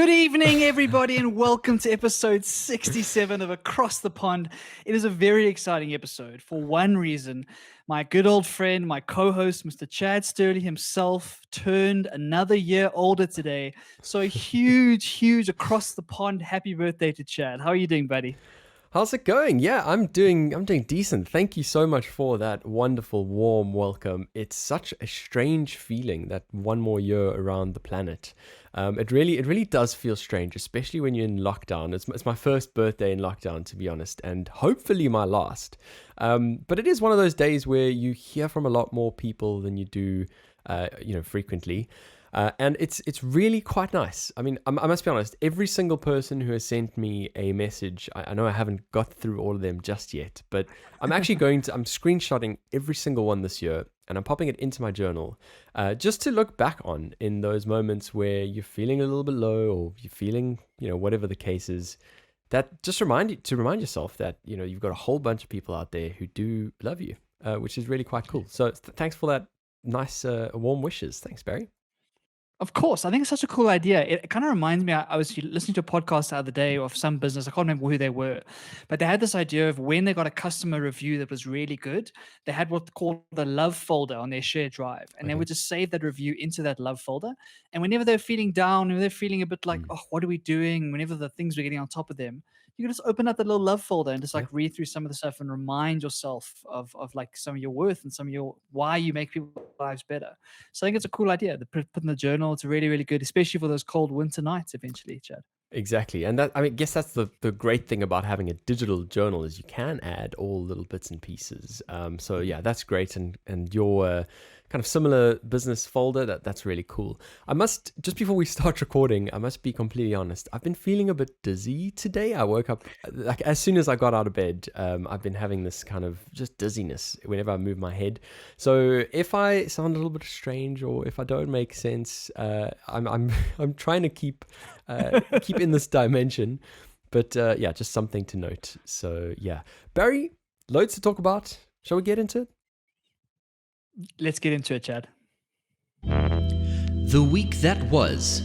Good evening, everybody, and welcome to episode 67 of Across the Pond. It is a very exciting episode for one reason. My good old friend, my co-host, Mr. Chad Sturley himself, turned another year older today. So a huge Across the Pond happy birthday to Chad. How are you doing, buddy? How's it going? Yeah, I'm doing decent. Thank you so much for that wonderful warm welcome. It's such a strange feeling that one more year around the planet. It really does feel strange, especially when you're in lockdown. It's my first birthday in lockdown, to be honest, and hopefully my last. But it is one of those days where you hear from a lot more people than you do, frequently. And it's really quite nice. I mean, I must be honest, every single person who has sent me a message, I know I haven't got through all of them just yet, but I'm actually I'm screenshotting every single one this year and I'm popping it into my journal just to look back on in those moments where you're feeling a little bit low or you're feeling, whatever the case is. That just remind yourself that, you've got a whole bunch of people out there who do love you, which is really quite cool. So thanks for that nice warm wishes. Thanks, Barry. Of course, I think it's such a cool idea. It kind of reminds me. I was listening to a podcast the other day of some business. I can't remember who they were, but they had this idea of when they got a customer review that was really good, they had what's called the love folder on their shared drive, and they Okay. would just save that review into that love folder. And whenever they're feeling down, whenever they're feeling a bit like, Mm. oh, what are we doing? Whenever the things were getting on top of them, you can just open up that little love folder and just like Yeah. read through some of the stuff and remind yourself of like some of your worth and some of your why you make people's lives better. So I think it's a cool idea. The put in the journal. It's really good, especially for those cold winter nights. Eventually, Chad. Exactly. And I guess that's the great thing about having a digital journal is you can add all little bits and pieces. So yeah, that's great. And your kind of similar business folder, that's really cool. I must, just before we start recording, I must be completely honest. I've been feeling a bit dizzy today. I woke up, like as soon as I got out of bed, I've been having this kind of just dizziness whenever I move my head. So if I sound a little bit strange or if I don't make sense, I'm trying to keep in this dimension, but yeah, just something to note. So yeah, Barry, loads to talk about. Shall we get into it? Let's get into it, Chad. The week that was.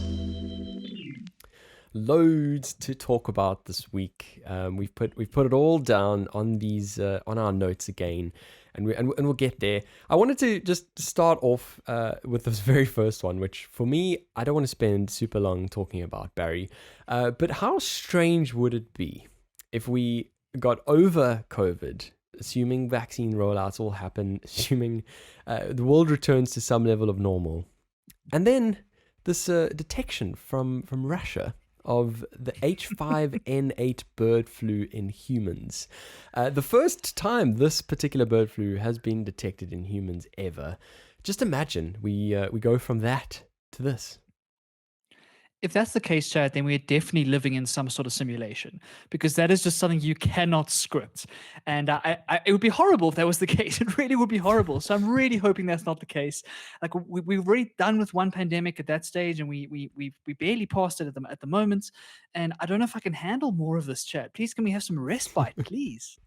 Loads to talk about this week. We've put it all down on these on our notes again, and we'll get there. I wanted to just start off with this very first one, which for me, I don't want to spend super long talking about, Barry. But how strange would it be if we got over COVID, assuming vaccine rollouts all happen, assuming the world returns to some level of normal, and then this detection from Russia of the H5N8 bird flu in humans. The first time this particular bird flu has been detected in humans ever. Just imagine we go from that to this. If that's the case, Chad, then we're definitely living in some sort of simulation because that is just something you cannot script. And it would be horrible if that was the case. It really would be horrible. So I'm really hoping that's not the case. Like we're already done with one pandemic at that stage, and we barely passed it at the moment. And I don't know if I can handle more of this, Chad. Please, can we have some respite, please?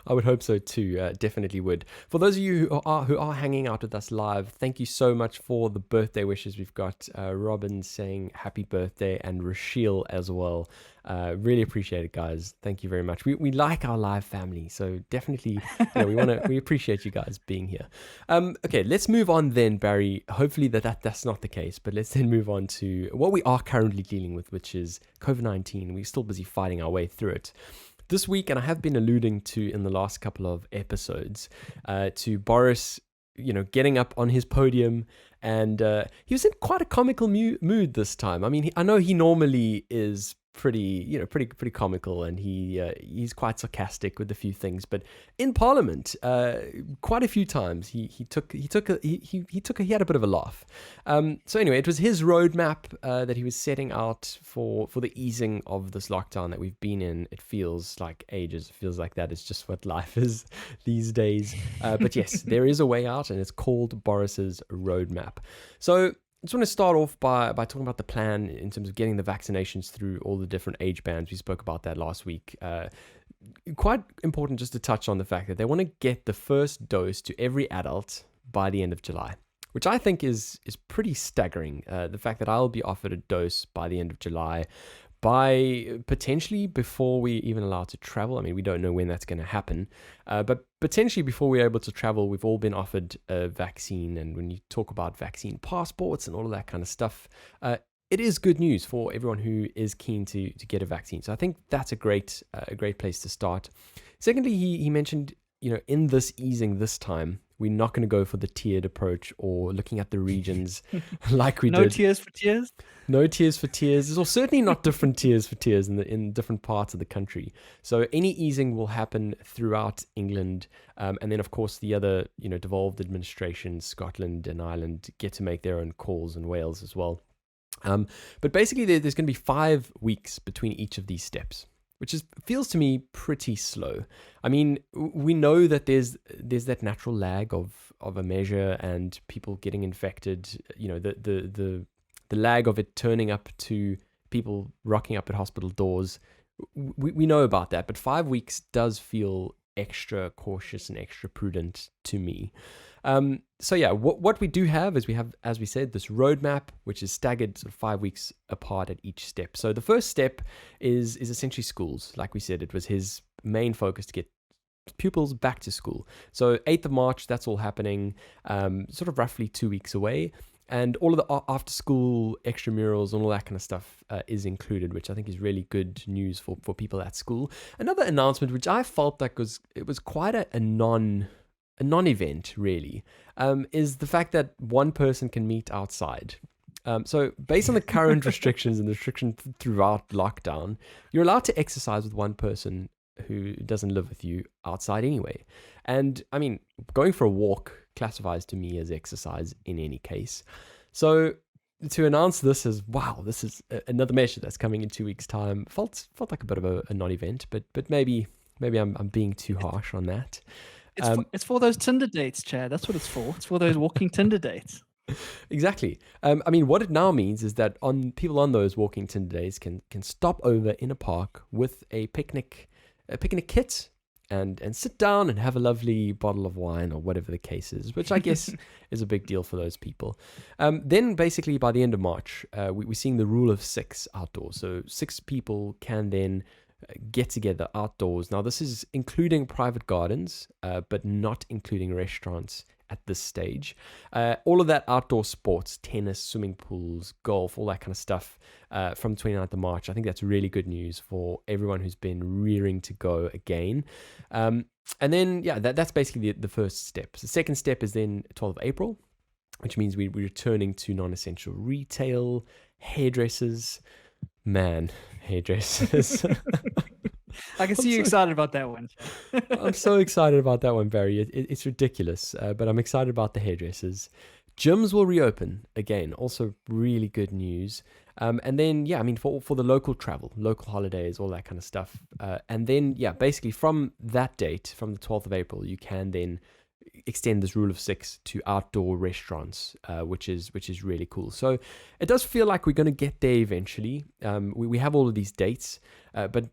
I would hope so too. Definitely would. For those of you who are hanging out with us live, thank you so much for the birthday wishes. We've got Robin saying happy birthday and Rachel as well. Really appreciate it, guys. Thank you very much. We like our live family, so definitely we appreciate you guys being here. Okay, let's move on then, Barry. Hopefully that's not the case, but let's then move on to what we are currently dealing with, which is COVID-19. We're still busy fighting our way through it. This week, and I have been alluding to in the last couple of episodes, to Boris, getting up on his podium, and he was in quite a comical mood this time. I mean, I know he normally is pretty comical, and he's quite sarcastic with a few things, but in Parliament, quite a few times he had a bit of a laugh. So anyway, it was his roadmap that he was setting out for the easing of this lockdown that we've been in. It feels like ages. It feels like that is just what life is these days. But yes, there is a way out, and it's called Boris's roadmap. So I just want to start off by talking about the plan in terms of getting the vaccinations through all the different age bands. We spoke about that last week. Quite important just to touch on the fact that they want to get the first dose to every adult by the end of July. which I think is pretty staggering. The fact that I'll be offered a dose by the end of July, by potentially before we even allowed to travel. I mean, we don't know when that's going to happen, but potentially before we're able to travel, we've all been offered a vaccine. And when you talk about vaccine passports and all of that kind of stuff, it is good news for everyone who is keen to get a vaccine. So I think that's a great place to start. Secondly, he mentioned, in this easing this time, we're not going to go for the tiered approach or looking at the regions like we No did. tears for tears. No tiers for tiers, or certainly not different tiers for tiers in different parts of the country. So any easing will happen throughout England, and then of course the other devolved administrations, Scotland and Ireland, get to make their own calls, and Wales as well. But basically, there's going to be 5 weeks between each of these steps, which feels to me pretty slow. I mean, we know that there's that natural lag of a measure and people getting infected. The lag of it turning up to people rocking up at hospital doors. We know about that, but 5 weeks does feel extra cautious and extra prudent to me. So yeah, what we do have is we have, as we said, this roadmap, which is staggered sort of 5 weeks apart at each step. So the first step is essentially schools. Like we said, it was his main focus to get pupils back to school. So 8th of March, that's all happening, sort of roughly 2 weeks away. And all of the after-school extramurals and all that kind of stuff is included, which I think is really good news for people at school. Another announcement, which I felt like was quite a non-event, really, is the fact that one person can meet outside. So based on the current restrictions and the restrictions throughout lockdown, you're allowed to exercise with one person who doesn't live with you outside anyway. And I mean, going for a walk classifies to me as exercise in any case. So to announce this as, wow, this is another measure that's coming in 2 weeks' time, felt like a bit of a non-event, but maybe I'm being too harsh on that. It's for those Tinder dates, Chad. That's what it's for. It's for those walking Tinder dates. Exactly. I mean, what it now means is that people on those walking Tinder dates can stop over in a park with a picnic kit and sit down and have a lovely bottle of wine or whatever the case is, which I guess is a big deal for those people. Then basically by the end of March, we're seeing the rule of 6 outdoors. So 6 people can then get together outdoors. Now this is including private gardens, but not including restaurants at this stage. All of that outdoor sports, tennis, swimming pools, golf, all that kind of stuff from 29th of March. I think that's really good news for everyone who's been rearing to go again. And then, yeah, that's basically the first step. So the second step is then 12th of April, which means we're returning to non-essential retail, hairdressers. Man, hairdressers. I can see you excited about that one. I'm so excited about that one, Barry. It's ridiculous, but I'm excited about the hairdressers. Gyms will reopen again. Also, really good news. And then, yeah, I mean, for the local travel, local holidays, all that kind of stuff. And then, yeah, basically from that date, from the 12th of April, you can then extend this rule of 6 to outdoor restaurants, which is really cool. So it does feel like we're going to get there eventually. We have all of these dates, but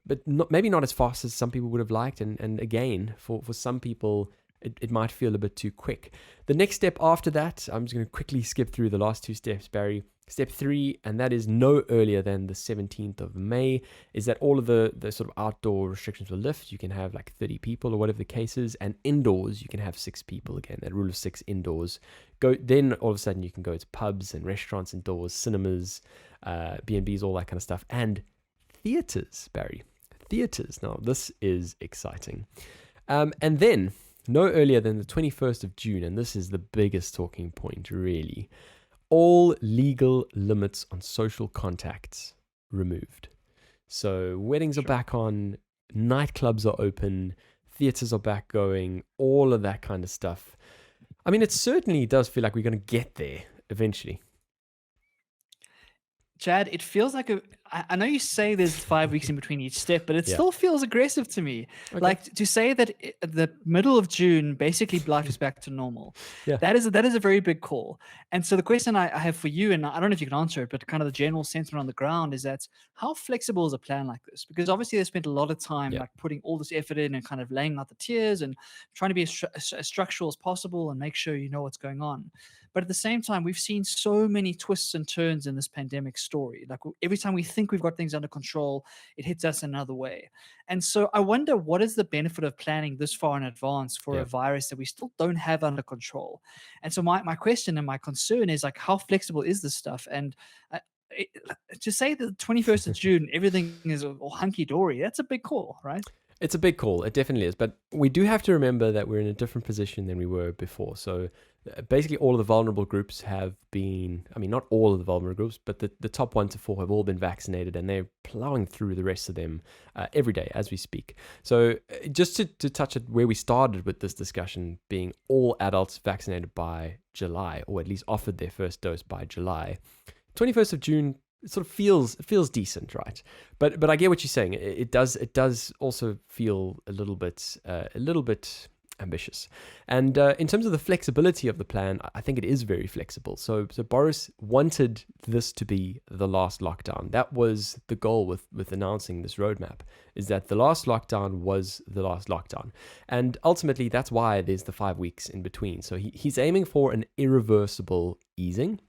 maybe not as fast as some people would have liked. And again, for some people, it might feel a bit too quick. The next step after that, I'm just going to quickly skip through the last 2 steps, Barry. Step 3, and that is no earlier than the 17th of May, is that all of the sort of outdoor restrictions will lift. You can have like 30 people or whatever the case is, and indoors you can have 6 people again. That rule of 6 indoors. Then all of a sudden you can go to pubs and restaurants indoors, cinemas, B&Bs, all that kind of stuff, and theaters, Barry. Theaters. Now this is exciting. And then no earlier than the 21st of June, and this is the biggest talking point, really. All legal limits on social contacts removed. So weddings are back on, nightclubs are open, theaters are back going, all of that kind of stuff. I mean, it certainly does feel like we're going to get there eventually. Chad, it feels like I know you say there's 5 weeks in between each step, but it Yeah. still feels aggressive to me. Okay. Like to say that the middle of June, basically life is back to normal. Yeah. That is a very big call. And so the question I have for you, and I don't know if you can answer it, but kind of the general sentiment on the ground is that how flexible is a plan like this? Because obviously they spent a lot of time Yeah. like putting all this effort in and kind of laying out the tiers and trying to be as structural as possible and make sure you know what's going on. But at the same time, we've seen so many twists and turns in this pandemic story. Like every time we think we've got things under control, it hits us another way. And so I wonder, what is the benefit of planning this far in advance for a Yeah. virus that we still don't have under control? And so my question and my concern is like, how flexible is this stuff? And uh, it, to say that the 21st of June, everything is all hunky dory, that's a big call, right? It's a big call. It definitely is. But we do have to remember that we're in a different position than we were before. So basically, all of the vulnerable groups have been, I mean, not all of the vulnerable groups, but the top 1 to 4 have all been vaccinated, and they're plowing through the rest of them every day as we speak. So just to touch at where we started with this discussion being all adults vaccinated by July, or at least offered their first dose by July, 21st of June, it sort of feels decent, right? But I get what you're saying. It does also feel a little bit ambitious. And in terms of the flexibility of the plan, I think it is very flexible. So Boris wanted this to be the last lockdown. That was the goal with announcing this roadmap, is that the last lockdown was the last lockdown. And ultimately, that's why there's the 5 weeks in between. So he's aiming for an irreversible easing.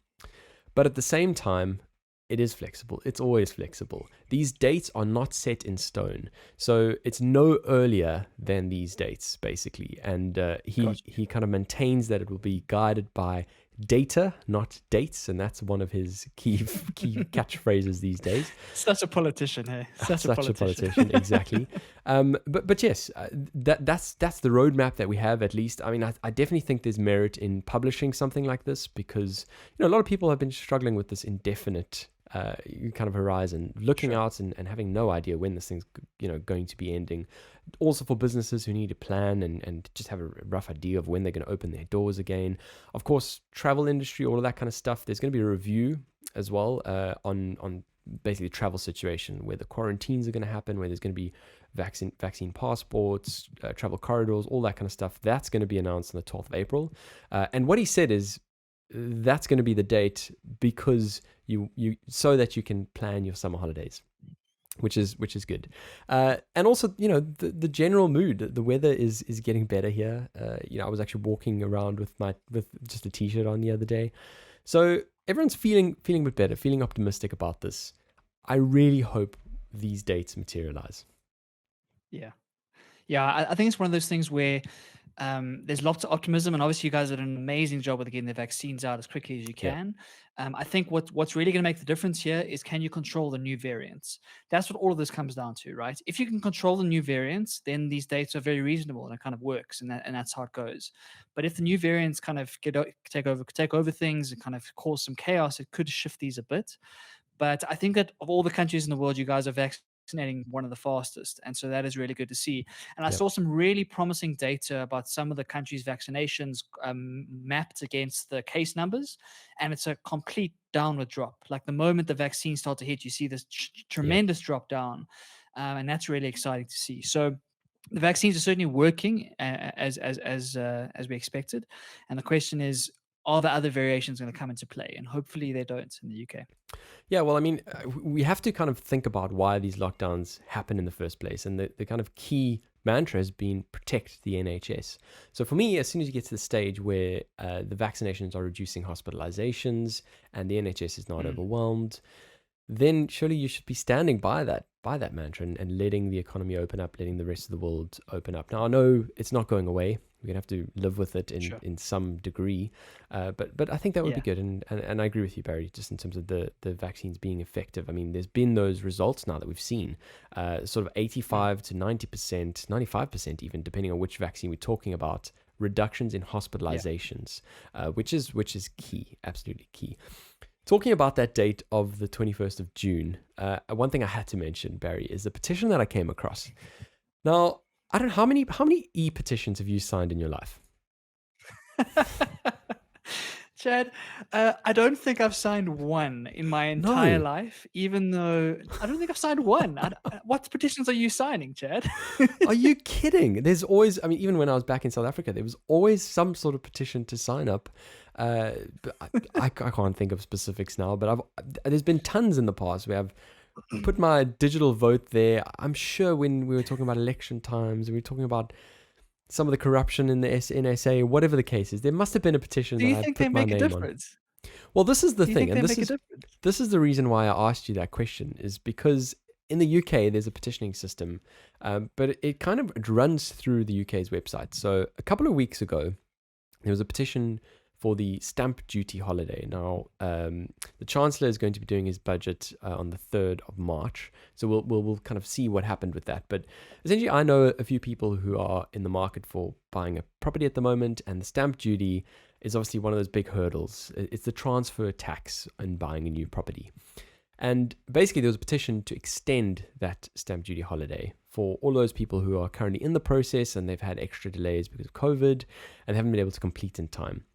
But at the same time, it is flexible. It's always flexible. These dates are not set in stone. So it's no earlier than these dates, basically. And he kind of maintains that it will be guided by data, not dates. And that's one of his key catchphrases these days. Such a politician, hey? Such a politician, exactly. But yes, that's the roadmap that we have, at least. I mean, I definitely think there's merit in publishing something like this because, a lot of people have been struggling with this indefinite kind of horizon, looking out and having no idea when this thing's going to be ending. Also for businesses who need a plan and just have a rough idea of when they're going to open their doors again. Of course, travel industry, all of that kind of stuff. There's going to be a review as well on basically the travel situation, where the quarantines are going to happen, where there's going to be vaccine passports, travel corridors, all that kind of stuff. That's going to be announced on the 12th of April. And what he said is that's going to be the date because you so that you can plan your summer holidays, which is good. And also, the general mood, the weather is getting better here. I was actually walking around with just a t-shirt on the other day. So everyone's feeling a bit better, feeling optimistic about this. I really hope these dates materialize. Yeah. I think it's one of those things where there's lots of optimism, and obviously you guys did an amazing job with getting the vaccines out as quickly as you Yeah. can. I think what's really going to make the difference here is, can you control the new variants? That's what all of this comes down to, right? If you can control the new variants, then these dates are very reasonable and it kind of works, and that's how it goes. But if the new variants kind of take over things and kind of cause some chaos, it could shift these a bit. But I think that of all the countries in the world, you guys are vaccinating one of the fastest. And so that is really good to see. And I Yeah. saw some really promising data about some of the countries' vaccinations mapped against the case numbers. And it's a complete downward drop. Like the moment the vaccines start to hit, you see this tremendous drop down. And that's really exciting to see. So the vaccines are certainly working as we expected. And the question is, are the other variations going to come into play? And hopefully they don't in the UK. Yeah, well, I mean, we have to kind of think about why these lockdowns happen in the first place. And the kind of key mantra has been protect the NHS. So for me, as soon as you get to the stage where the vaccinations are reducing hospitalizations and the NHS is not overwhelmed, then surely you should be standing by that mantra and letting the economy open up, letting the rest of the world open up. Now, I know it's not going away. We're going to have to live with it in some degree. But I think that would be good. And I agree with you, Barry, just in terms of the vaccines being effective. I mean, there's been those results now that we've seen, sort of 85 to 90%, 95% even, depending on which vaccine we're talking about, reductions in hospitalizations, which is key, absolutely key. Talking about that date of the 21st of June, one thing I had to mention, Barry, is the petition that I came across. Now, I don't know, how many e-petitions have you signed in your life? Chad, I don't think I've signed one in my entire No. life, even though I don't think I've signed one. What petitions are you signing, Chad? Are you kidding? There's always, I mean, even when I was back in South Africa, there was always some sort of petition to sign up. But I can't think of specifics now, but there's been tons in the past where I've put my digital vote there. I'm sure when we were talking about election times, and we were talking about some of the corruption in the NSA, whatever the case is, there must have been a petition Do that you I think they put my make a name on. difference? Well, this is the Do you thing, think and they make a difference? this is the reason why I asked you that question, is because in the UK there's a petitioning system, but it kind of runs through the UK's website. So a couple of weeks ago, there was a petition for the stamp duty holiday. Now, the Chancellor is going to be doing his budget on the 3rd of March. So we'll kind of see what happened with that. But essentially, I know a few people who are in the market for buying a property at the moment, and the stamp duty is obviously one of those big hurdles. It's the transfer tax in buying a new property. And basically, there was a petition to extend that stamp duty holiday for all those people who are currently in the process and they've had extra delays because of COVID and haven't been able to complete in time.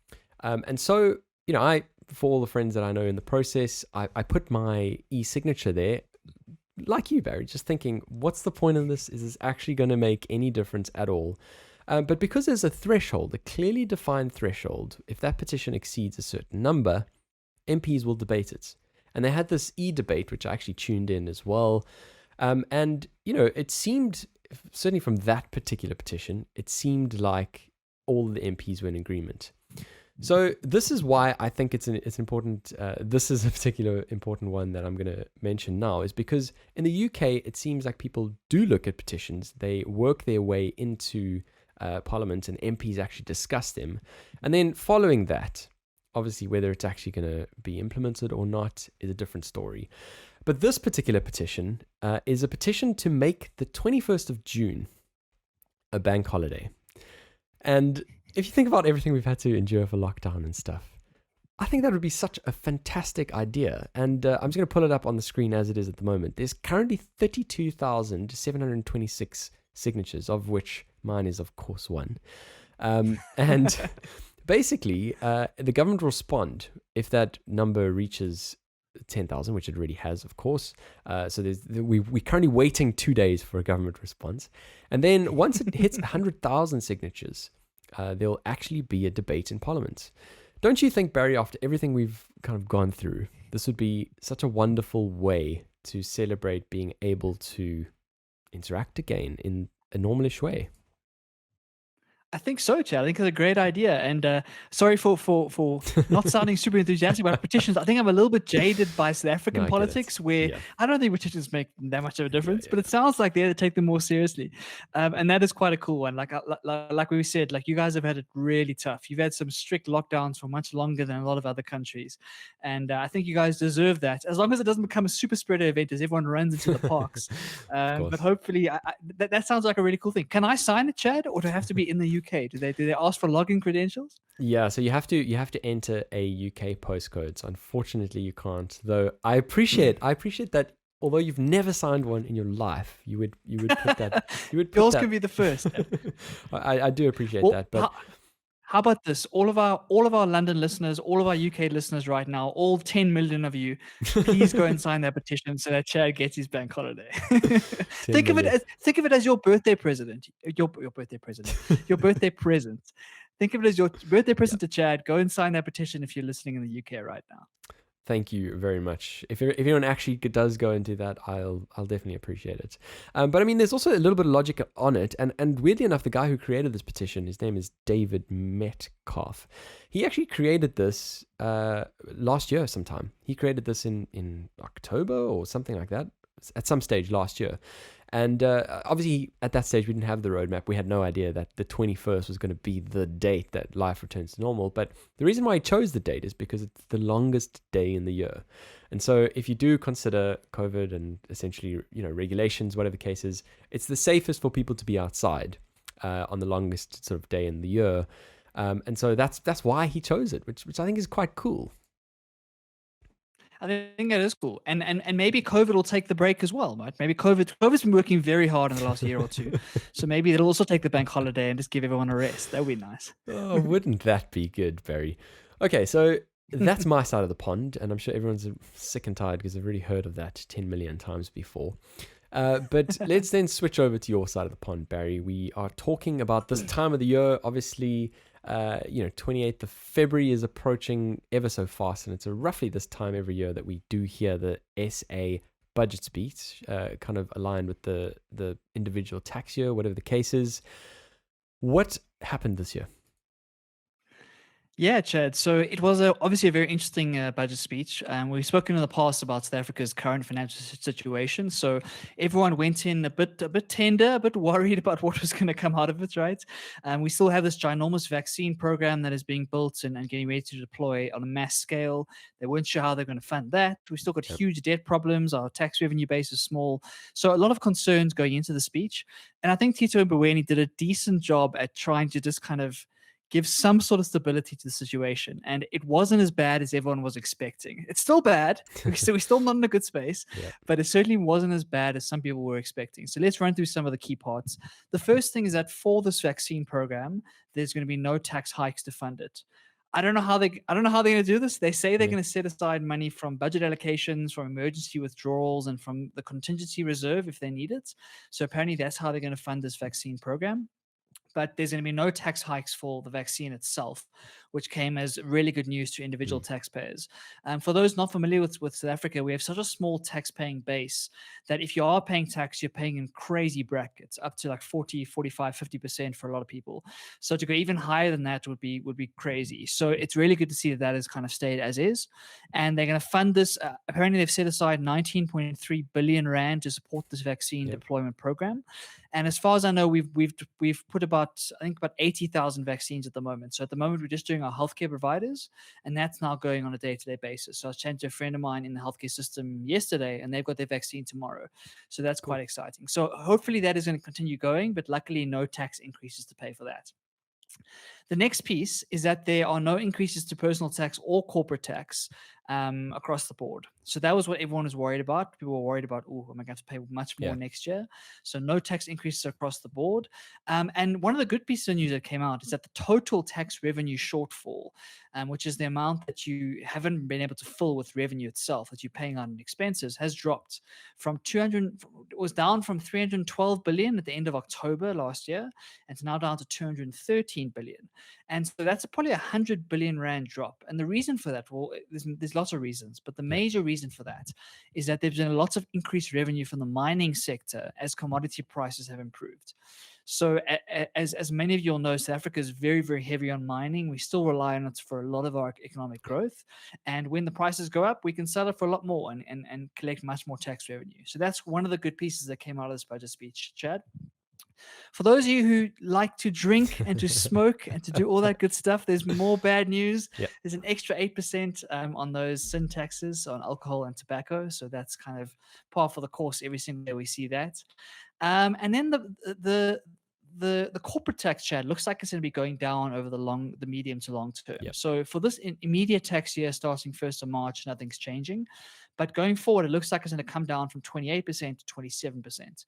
And so, you know, for all the friends that I know in the process, I put my e-signature there, like you, Barry, just thinking, what's the point of this? Is this actually going to make any difference at all? But because there's a threshold, a clearly defined threshold, if that petition exceeds a certain number, MPs will debate it. And they had this e-debate, which I actually tuned in as well. And, you know, it seemed, certainly from that particular petition, it seemed like all the MPs were in agreement. So this is why I think it's important. This is a particular important one that I'm going to mention now, is because in the UK, it seems like people do look at petitions. They work their way into Parliament and MPs actually discuss them. And then following that, obviously, whether it's actually going to be implemented or not is a different story. But this particular petition is a petition to make the 21st of June a bank holiday. And if you think about everything we've had to endure for lockdown and stuff, I think that would be such a fantastic idea. And I'm just going to pull it up on the screen as it is at the moment. There's currently 32,726 signatures, of which mine is, of course, one. And basically, the government will respond if that number reaches 10,000, which it already has, of course. So we're currently waiting 2 days for a government response. And then once it hits 100,000 signatures, there'll actually be a debate in Parliament. Don't you think, Barry, after everything we've kind of gone through, this would be such a wonderful way to celebrate being able to interact again in a normalish way? I think so, Chad. I think it's a great idea. And sorry for not sounding super enthusiastic about petitions. I think I'm a little bit jaded by South African No, I get it. politics, where Yeah. I don't think petitions make that much of a difference, but yeah. it sounds like they take them more seriously. And that is quite a cool one. Like we said, like you guys have had it really tough. You've had some strict lockdowns for much longer than a lot of other countries. And I think you guys deserve that, as long as it doesn't become a super spreader event as everyone runs into the parks. But hopefully, that sounds like a really cool thing. Can I sign it, Chad, or do I have to be in the UK? Do they ask for login credentials? Yeah, so you have to enter a UK postcode. So unfortunately, you can't. Though I appreciate that. Although you've never signed one in your life, you would put that. You would put Yours that. can be the first. I do appreciate Well, that, but how about this? All of our London listeners, all of our UK listeners right now, all 10 million of you, please go and sign that petition so that Chad gets his bank holiday. 10 think of million. it as your birthday present. Your birthday present. Your birthday present. Think of it as your birthday present to Chad. Go and sign that petition if you're listening in the UK right now. Thank you very much. If anyone actually does go into that, I'll definitely appreciate it. But I mean, there's also a little bit of logic on it, and weirdly enough, the guy who created this petition, his name is David Metcalf. He actually created this last year sometime. He created this in October or something like that, at some stage last year. And obviously, at that stage, we didn't have the roadmap. We had no idea that the 21st was going to be the date that life returns to normal. But the reason why I chose the date is because it's the longest day in the year. And so if you do consider COVID and essentially, regulations, whatever the case is, it's the safest for people to be outside on the longest sort of day in the year. And so that's why he chose it, which I think is quite cool. I think that is cool, and maybe COVID will take the break as well, right? Maybe COVID's been working very hard in the last year or two, so maybe it'll also take the bank holiday and just give everyone a rest. That would be nice. Oh, wouldn't that be good, Barry? Okay, so that's my side of the pond, and I'm sure everyone's sick and tired because they've already heard of that 10 million times before. But let's then switch over to your side of the pond, Barry. We are talking about this time of the year. Obviously, 28th of February is approaching ever so fast, and it's roughly this time every year that we do hear the SA budget speech, kind of aligned with the individual tax year, whatever the case is. What happened this year? Yeah, Chad. So it was obviously a very interesting budget speech. We've spoken in the past about South Africa's current financial situation. So everyone went in a bit tender, a bit worried about what was going to come out of it, right? We still have this ginormous vaccine program that is being built and getting ready to deploy on a mass scale. They weren't sure how they're going to fund that. We still got Yep. huge debt problems. Our tax revenue base is small. So a lot of concerns going into the speech. And I think Tito Mboweni did a decent job at trying to just kind of give some sort of stability to the situation. And it wasn't as bad as everyone was expecting. It's still bad. We're still not in a good space, Yeah. but it certainly wasn't as bad as some people were expecting. So let's run through some of the key parts. The first thing is that for this vaccine program, there's going to be no tax hikes to fund it. I don't know how they're going to do this. They say they're Yeah. going to set aside money from budget allocations, from emergency withdrawals, and from the contingency reserve if they need it. So apparently that's how they're going to fund this vaccine program. But there's going to be no tax hikes for the vaccine itself, which came as really good news to individual taxpayers. For those not familiar with South Africa, we have such a small tax-paying base that if you are paying tax, you're paying in crazy brackets, up to like 40, 45, 50% for a lot of people. So to go even higher than that would be crazy. So it's really good to see that has kind of stayed as is. And they're going to fund this. Apparently, they've set aside 19.3 billion rand to support this vaccine Yep. deployment program. And as far as I know, we've put about 80,000 vaccines at the moment. So at the moment, we're just doing our healthcare providers, and that's now going on a day-to-day basis. So I was chatting to a friend of mine in the healthcare system yesterday, and they've got their vaccine tomorrow. So that's Cool. quite exciting. So hopefully that is going to continue going, but luckily no tax increases to pay for that. The next piece is that there are no increases to personal tax or corporate tax across the board. So that was what everyone was worried about. People were worried about, oh, am I going to pay much more Yeah. next year? So no tax increases across the board. And one of the good pieces of news that came out is that the total tax revenue shortfall, which is the amount that you haven't been able to fill with revenue itself, that you're paying on expenses, has dropped from 200. It was down from 312 billion at the end of October last year, and it's now down to 213 billion. And so that's probably 100 billion rand drop. And the reason for that, well, there's lots of reasons, but the major reason for that is that there's been lots of increased revenue from the mining sector as commodity prices have improved. So as many of you all know, South Africa is very, very heavy on mining. We still rely on it for a lot of our economic growth. And when the prices go up, we can sell it for a lot more and collect much more tax revenue. So that's one of the good pieces that came out of this budget speech, Chad. For those of you who like to drink and to smoke and to do all that good stuff, there's more bad news. Yep. There's an extra 8% on those sin taxes on alcohol and tobacco. So that's kind of par for the course every single day we see that. And then the corporate tax, Chad, looks like it's going to be going down over the medium to long term. Yep. So for this immediate tax year starting 1st of March, nothing's changing. But going forward, it looks like it's going to come down from 28% to 27%.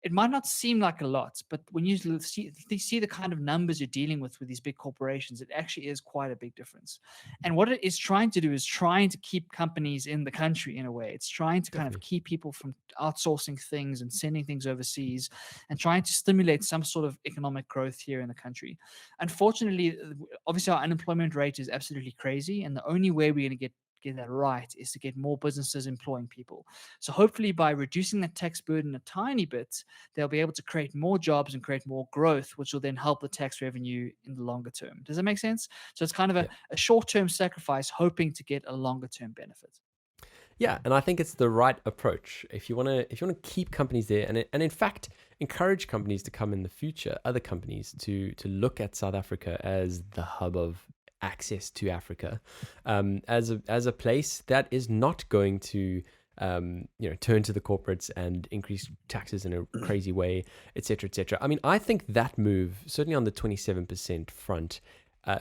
It might not seem like a lot, but when you see the kind of numbers you're dealing with these big corporations, it actually is quite a big difference. And what it is trying to do is trying to keep companies in the country in a way. It's trying to kind of keep people from outsourcing things and sending things overseas and trying to stimulate some sort of economic growth here in the country. Unfortunately, obviously our unemployment rate is absolutely crazy, and the only way we're going to get that right is to get more businesses employing people. So hopefully by reducing the tax burden a tiny bit, they'll be able to create more jobs and create more growth, which will then help the tax revenue in the longer term. Does that make sense? So it's kind of a short-term sacrifice, hoping to get a longer-term benefit. Yeah, and I think it's the right approach. If you want to keep companies there, and in fact encourage companies to come in the future, other companies to look at South Africa as the hub of access to Africa, as a place that is not going to turn to the corporates and increase taxes in a crazy way, etc., etc. I mean, I think that move, certainly on the 27% front,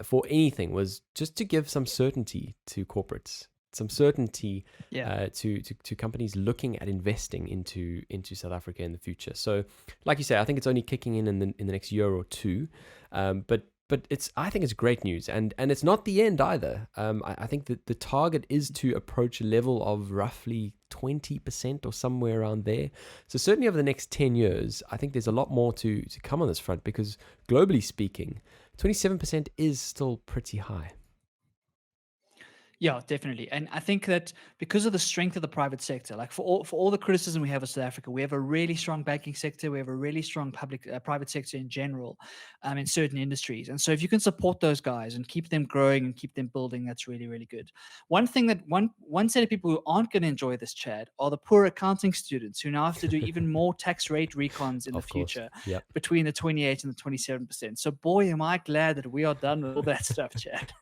for anything, was just to give some certainty to corporates, some certainty Yeah. to companies looking at investing into South Africa in the future. So, like you say, I think it's only kicking in the next year or two, but I think it's great news, and it's not the end either. I think that the target is to approach a level of roughly 20% or somewhere around there. So certainly over the next 10 years, I think there's a lot more to come on this front, because globally speaking, 27% is still pretty high. Yeah, definitely. And I think that because of the strength of the private sector, like for all the criticism we have of South Africa, we have a really strong banking sector, we have a really strong private sector in general, in certain industries. And so if you can support those guys and keep them growing and keep them building, that's really, really good. One thing that one set of people who aren't going to enjoy this, Chad, are the poor accounting students who now have to do even more tax rate recons in the Of course. future Yeah. between the 28 and the 27%. So boy, am I glad that we are done with all that stuff, Chad.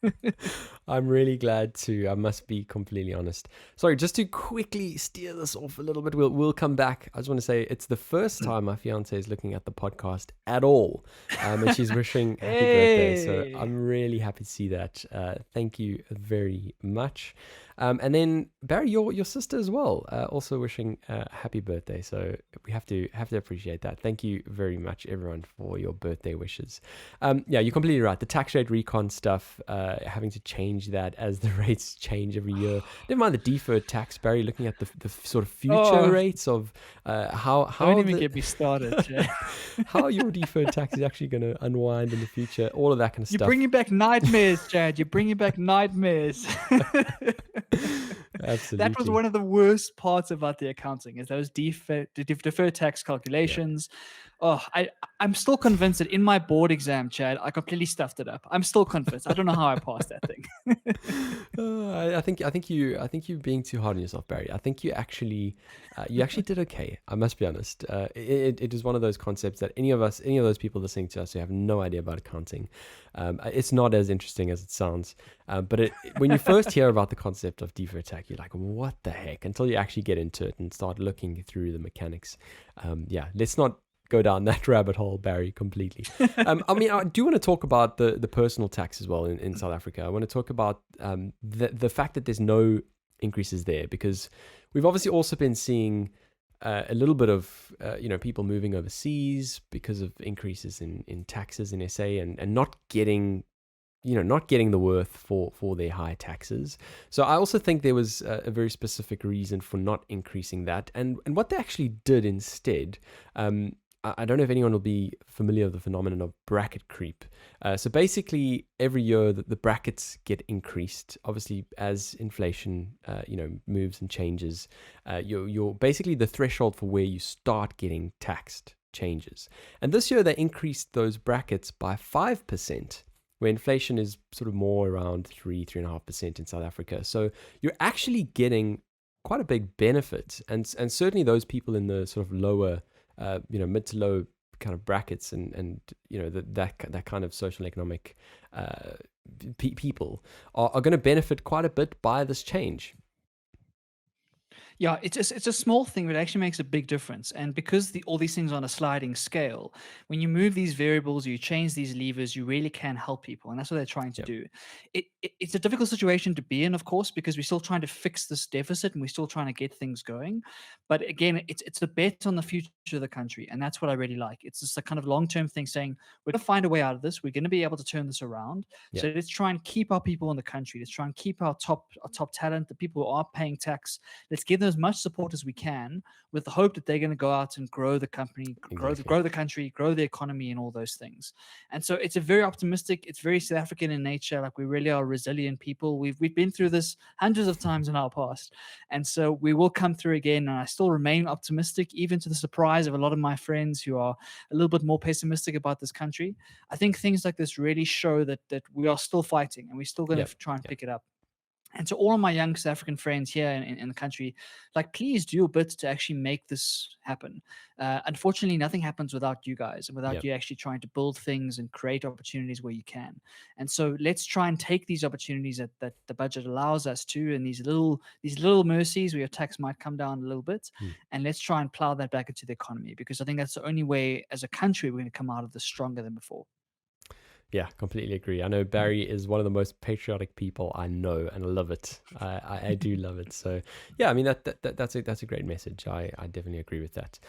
I'm really glad too. I must be completely honest. Sorry, just to quickly steer this off a little bit, we'll come back. I just want to say it's the first time my fiance is looking at the podcast at all, and she's wishing happy birthday. So Hey. I'm really happy to see that. Thank you very much. And then Barry, your sister as well, also wishing happy birthday. So we have to appreciate that. Thank you very much, everyone, for your birthday wishes. Yeah, you're completely right. The tax rate recon stuff, having to change that as the rates change every year. Never mind the deferred tax, Barry. Looking at the sort of future Oh, rates of how don't even the, get me started, Chad. how your deferred tax is actually going to unwind in the future. All of that kind of You're stuff. bringing back nightmares, Chad. You're bringing back nightmares. That was Absolutely. one of the worst parts about the accounting is those deferred tax Yeah. calculations. Oh, I'm still convinced that in my board exam, Chad, I completely stuffed it up. I'm still convinced. I don't know how I passed that thing. I think you're being too hard on yourself, Barry. I think you actually did okay. I must be honest. It is one of those concepts that any of those people listening to us who have no idea about accounting, it's not as interesting as it sounds. But when you first hear about the concept of deferred tax, you're like, what the heck? Until you actually get into it and start looking through the mechanics. Yeah, let's not go down that rabbit hole, Barry, completely. I mean, I do want to talk about the personal tax as well in South Africa. I want to talk about the fact that there's no increases there, because we've obviously also been seeing a little bit of people moving overseas because of increases in taxes in SA, and not getting the worth for their high taxes. So I also think there was a very specific reason for not increasing that, and what they actually did instead. I don't know if anyone will be familiar with the phenomenon of bracket creep. So basically, every year the brackets get increased. Obviously, as inflation, moves and changes, you're basically the threshold for where you start getting taxed changes. And this year they increased those brackets by 5%, where inflation is sort of more around 3.5% in South Africa. So you're actually getting quite a big benefit, and certainly those people in the sort of lower mid to low kind of brackets, and that kind of social economic people are going to benefit quite a bit by this change. Yeah, it's a small thing, but it actually makes a big difference. And because all these things are on a sliding scale, when you move these variables, you change these levers, you really can help people, and that's what they're trying to Yeah, do. It's a difficult situation to be in, of course, because we're still trying to fix this deficit and we're still trying to get things going. But again, it's a bet on the future of the country, and that's what I really like. It's just a kind of long term thing, saying we're going to find a way out of this. We're going to be able to turn this around. yeah, So let's try and keep our people in the country. Let's try and keep our top talent, the people who are paying tax. Let's give them as much support as we can, with the hope that they're going to go out and grow the company, exactly. grow the country, grow the economy, and all those things. And so it's a very optimistic. It's very South African in nature. Like, we really are resilient people. We've been through this hundreds of times in our past, and so we will come through again. And I still remain optimistic, even to the surprise of a lot of my friends who are a little bit more pessimistic about this country. I think things like this really show that we are still fighting, and we're still going Yeah, to try and yeah, pick it up. And to all of my young South African friends here in the country, like, please do your bit to actually make this happen. Unfortunately, nothing happens without you guys and yeah, without you actually trying to build things and create opportunities where you can. And so let's try and take these opportunities that the budget allows us to, and these little mercies where your tax might come down a little bit, mm, and let's try and plow that back into the economy, because I think that's the only way as a country we're going to come out of this stronger than before. Yeah, completely agree. I know Barry is one of the most patriotic people I know, and I love it. I do love it. So yeah, I mean that's a great message. I definitely agree with that.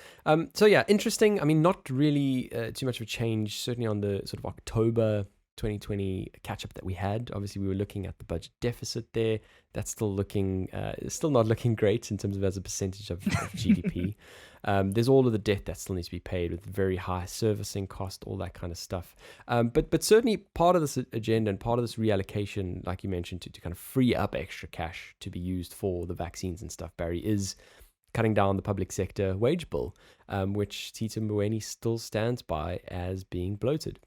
So yeah, interesting. I mean, not really too much of a change. Certainly on the sort of October 2020 catch up that we had. Obviously, we were looking at the budget deficit there. That's still not looking great in terms of as a percentage of GDP. There's all of the debt that still needs to be paid with very high servicing cost, all that kind of stuff. But certainly part of this agenda and part of this reallocation, like you mentioned, to kind of free up extra cash to be used for the vaccines and stuff, Barry, is cutting down the public sector wage bill, which Tito Mboweni still stands by as being bloated.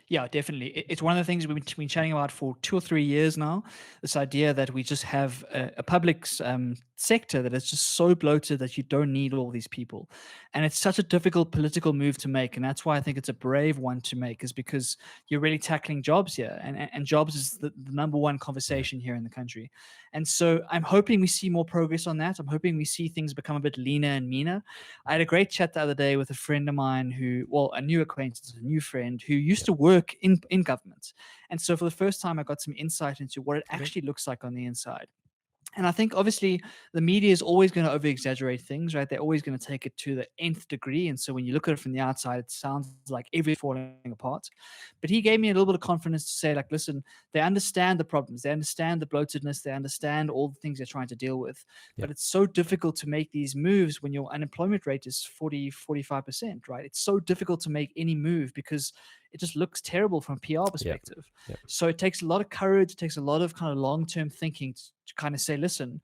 Yeah, definitely. It's one of the things we've been chatting about for 2 or 3 years now. This idea that we just have a public sector that is just so bloated that you don't need all these people, and it's such a difficult political move to make. And that's why I think it's a brave one to make, is because you're really tackling jobs here, and jobs is the number one Yeah. conversation here in the country. And so I'm hoping we see more progress on that. I'm hoping we see things become a bit leaner and meaner. I had a great chat the other day with a friend of mine who, well, a new acquaintance, a new friend who used Yeah. to work in government. And so for the first time, I got some insight into what it Okay. actually looks like on the inside. And I think obviously the media is always going to over exaggerate things, right? They're always going to take it to the nth degree. And so when you look at it from the outside, it sounds like everything's falling apart. But he gave me a little bit of confidence to say, like, listen, they understand the problems, they understand the bloatedness, they understand all the things they're trying to deal with. Yeah. But it's so difficult to make these moves when your unemployment rate is 45%, right? It's so difficult to make any move because it just looks terrible from a PR Yeah. perspective. Yeah. So it takes a lot of courage, it takes a lot of kind of long-term thinking to kind of say, listen,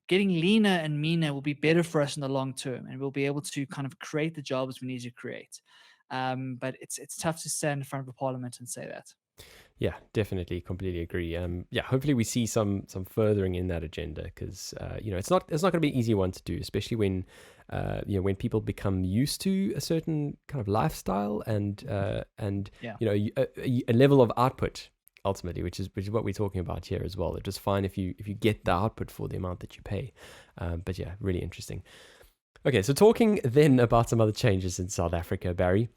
getting leaner and meaner will be better for us in the long term, and we'll be able to kind of create the jobs we need to create. But it's tough to stand in front of a parliament and say that. Yeah, definitely, completely agree. Yeah, hopefully we see some furthering in that agenda, because it's not going to be an easy one to do, especially when when people become used to a certain kind of lifestyle and Yeah. a level of output ultimately, which is what we're talking about here as well. It's just fine if you get the output for the amount that you pay. But yeah, really interesting. Okay, so talking then about some other changes in South Africa, Barry.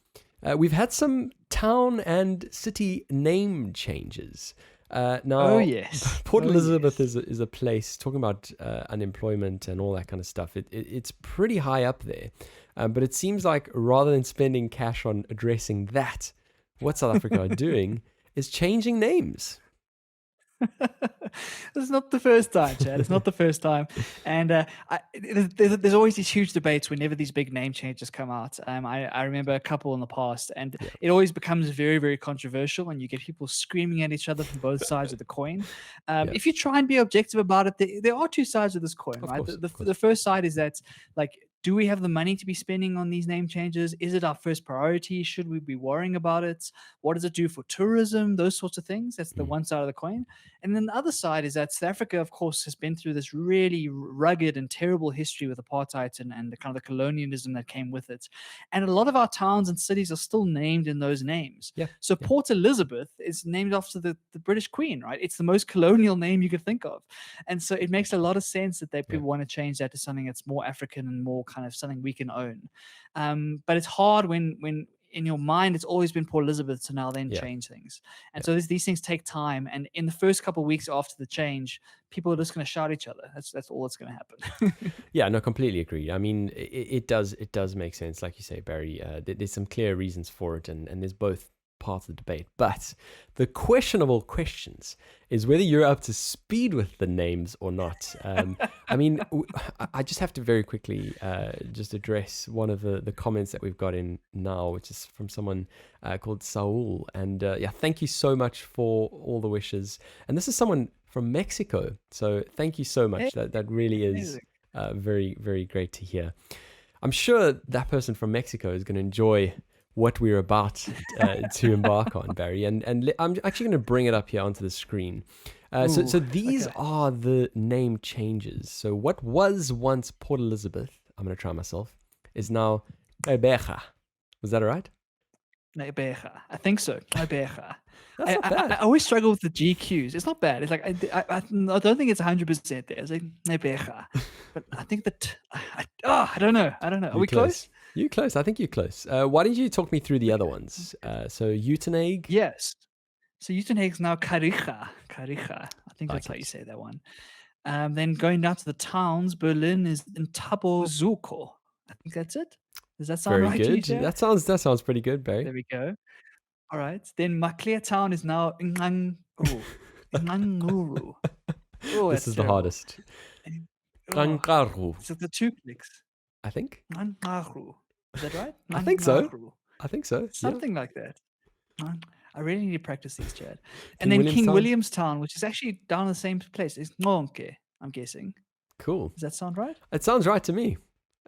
We've had some town and city name changes. Oh Now, yes. Port Oh Elizabeth yes. is a place, talking about unemployment and all that kind of stuff. It's pretty high up there. But it seems like rather than spending cash on addressing that, what South Africa are doing is changing names. It's not the first time, Chad. It's not the first time, and there's always these huge debates whenever these big name changes come out. I remember a couple in the past, and Yeah, it always becomes very, very controversial, and you get people screaming at each other from both sides of the coin. yeah, If you try and be objective about it, there are two sides of this coin, of right? course, of The course. first side is that, like, do we have the money to be spending on these name changes? Is it our first priority? Should we be worrying about it? What does it do for tourism? Those sorts of things. That's the Mm, one side of the coin. And then the other side is that South Africa, of course, has been through this really rugged and terrible history with apartheid and the kind of the colonialism that came with it. And a lot of our towns and cities are still named in those names. yeah, So yeah, Port Elizabeth is named after the British Queen, right? It's the most colonial name you could think of. And so it makes a lot of sense that yeah, people want to change that to something that's more African and more kind of something we can own. But it's hard when in your mind it's always been Port Elizabeth to now then yeah, change things. And yeah. so these things take time. And in the first couple of weeks after the change, people are just going to shout at each other. That's all that's going to happen. Yeah, no, completely agree. I mean, it does make sense, like you say, Barry. There's some clear reasons for it, and there's both parts of the debate. But the questionable questions is whether you're up to speed with the names or not. I mean, I just have to very quickly just address one of the comments that we've got in now, which is from someone called Saul. And yeah, thank you so much for all the wishes. And this is someone from Mexico. So thank you so Hey, much. That really is amazing. very, very great to hear. I'm sure that person from Mexico is going to enjoy what we're about to embark on, Barry. And I'm actually going to bring it up here onto the screen. Ooh, So these okay. are the name changes. So what was once Port Elizabeth, I'm going to try myself, is now Beja. Was that all right? Nebeja. I think so. Nebeja. That's I, not I, I bad. always struggle with the GQs. It's not bad. It's like I don't think it's 100% there. It's like Nebeja, but I think that I don't know. I don't know. Are You're we close? close. You're close. I think you're close. Why don't you talk me through the other ones? So Uitenhage, Yes. So Uitenhage's now Karicha. Karicha. I think that's like how you it. say that one. Then going down to the towns, Berlin is in Zuko. I think that's it. Does that sound Very right to you, good. Chad? That sounds pretty good, Barry. There we go. All right. Then Maclear town is now Nganguru. Nganguru. Oh, This that's is the terrible. hardest. Oh, Kangaroo, it's like the two clicks. I think. Nganguru. Is that right? I think so. Nganguru. I think so. Yeah. Something like that. I really need to practice these, Chad. And King then King Williamstown. Williamstown, which is actually down the same place, is Ngonke, I'm guessing. Cool. Does that sound right? It sounds right to me.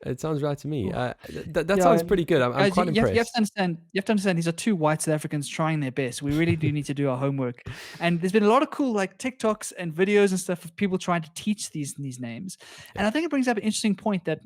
It sounds right to me. Oof. That sounds pretty good. I'm Guys, quite you have to impressed. understand. You have to understand. These are two white South Africans trying their best. We really do need to do our homework. And there's been a lot of cool like TikToks and videos and stuff of people trying to teach these names. And I think it brings up an interesting point that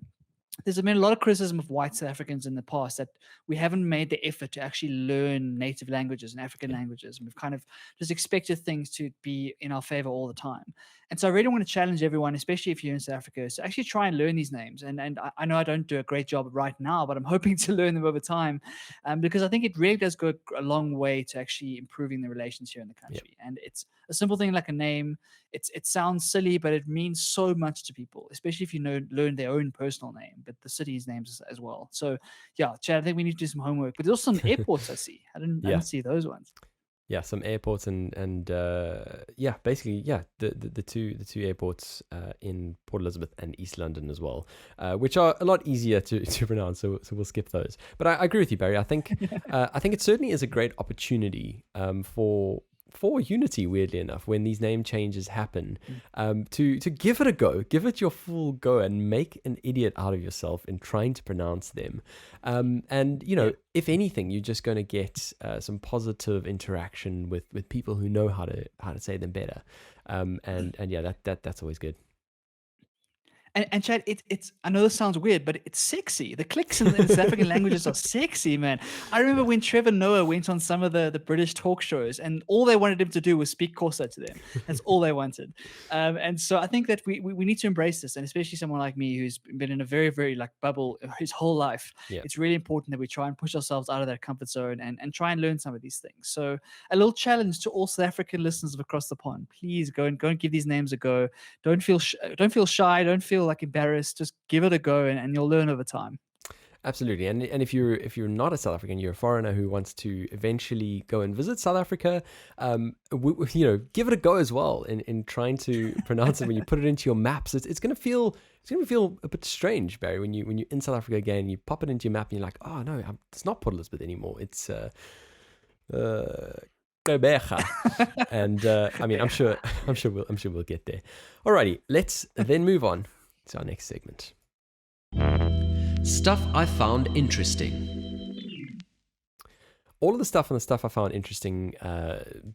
there's been a lot of criticism of white South Africans in the past that we haven't made the effort to actually learn native languages and African languages. And we've kind of just expected things to be in our favor all the time. And so I really want to challenge everyone, especially if you're in South Africa, to actually try and learn these names. And I know I don't do a great job right now, but I'm hoping to learn them over time, because I think it really does go a long way to actually improving the relations here in the country. And it's a simple thing like a name. It sounds silly, but it means so much to people, especially if you learn their own personal name, but the city's names as well. So yeah, Chad, I think we need to do some homework. But there's also some airports I see. I didn't see those ones. Yeah, some airports and yeah, basically the two airports in Port Elizabeth and East London as well, which are a lot easier to pronounce. So we'll skip those. But I agree with you, Barry. I think it certainly is a great opportunity for unity, weirdly enough, when these name changes happen, to give it a go, give it your full go, and make an idiot out of yourself in trying to pronounce them. And if anything, you're just going to get some positive interaction with people who know how to say them better. And yeah, that's always good. And Chad, it's I know this sounds weird, but it's sexy. The clicks in the South African languages are sexy, man. I remember when Trevor Noah went on some of the British talk shows, and all they wanted him to do was speak Xhosa to them. That's all they wanted. And so I think that we need to embrace this, and especially someone like me who's been in a very, very like bubble his whole life. Yeah. It's really important that we try and push ourselves out of that comfort zone and try and learn some of these things. So a little challenge to all South African listeners across the pond: please go and give these names a go. Don't feel shy. Don't feel like embarrassed. Just give it a go, and you'll learn over time. Absolutely. And if you're not a South African, you're a foreigner who wants to eventually go and visit South Africa, give it a go as well in trying to pronounce it. When you put it into your maps, it's going to feel a bit strange, Barry, when you're in South Africa again. You pop it into your map and you're like, oh no, it's not Port Elizabeth anymore. It's Gqeberha. And I mean, I'm sure we'll get there. Alrighty, let's then move on to our next segment. Stuff I found interesting. All of the stuff I found interesting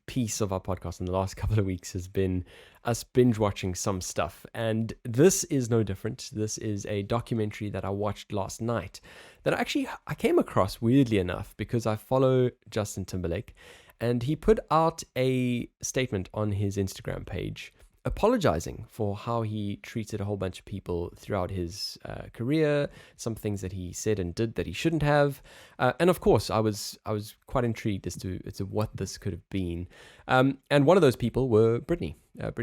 piece of our podcast in the last couple of weeks has been us binge watching some stuff. And this is no different. This is a documentary that I watched last night that I came across, weirdly enough, because I follow Justin Timberlake, and he put out a statement on his Instagram page apologizing for how he treated a whole bunch of people throughout his career, some things that he said and did that he shouldn't have, and of course I was quite intrigued as to what this could have been, and one of those people were Britney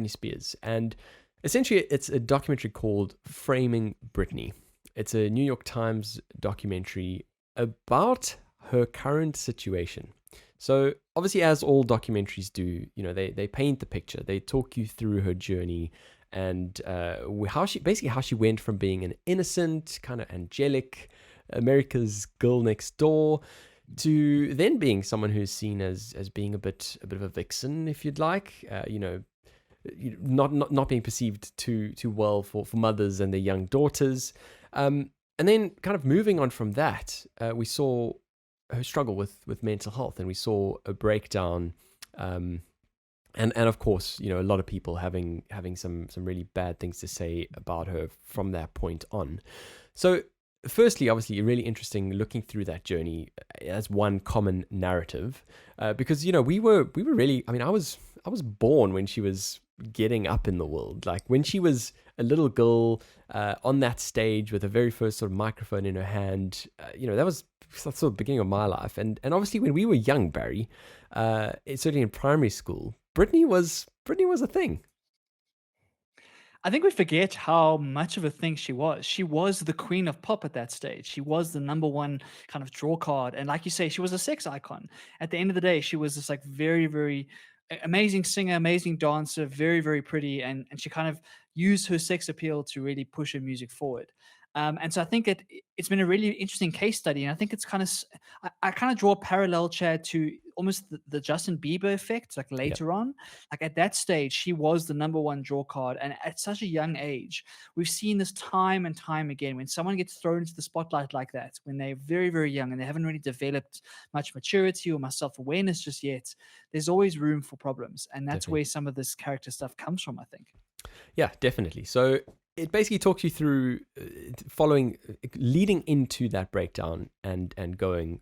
Spears, and essentially it's a documentary called Framing Britney. It's a New York Times documentary about her current situation. So obviously, as all documentaries do, they paint the picture. They talk you through her journey and how she went from being an innocent, kind of angelic, America's girl next door, to then being someone who's seen as being a bit of a vixen, if you'd like. Not being perceived too well for mothers and their young daughters. And then kind of moving on from that, we saw her struggle with mental health, and we saw a breakdown, and of course, a lot of people having some really bad things to say about her from that point on. So firstly, obviously, really interesting looking through that journey as one common narrative, because we were really, I mean, I was born when she was getting up in the world. Like when she was a little girl on that stage with the very first sort of microphone in her hand, that was sort of the beginning of my life. And obviously when we were young, Barry, certainly in primary school, Britney was a thing. I think we forget how much of a thing she was. She was the queen of pop at that stage. She was the number one kind of draw card. And like you say, she was a sex icon. At the end of the day, she was this like very, very amazing singer, amazing dancer, very, very pretty. And she kind of used her sex appeal to really push her music forward. And so I think it's been a really interesting case study. And I think it's kind of, I kind of draw a parallel, Chad, to almost the Justin Bieber effect, like Yep. later on. Like at that stage, she was the number one draw card. And at such a young age, we've seen this time and time again. When someone gets thrown into the spotlight like that, when they're very, very young and they haven't really developed much maturity or much self-awareness just yet, there's always room for problems. And that's Definitely. where some of this character stuff comes from, I think. Yeah, definitely. So it basically talks you through leading into that breakdown and going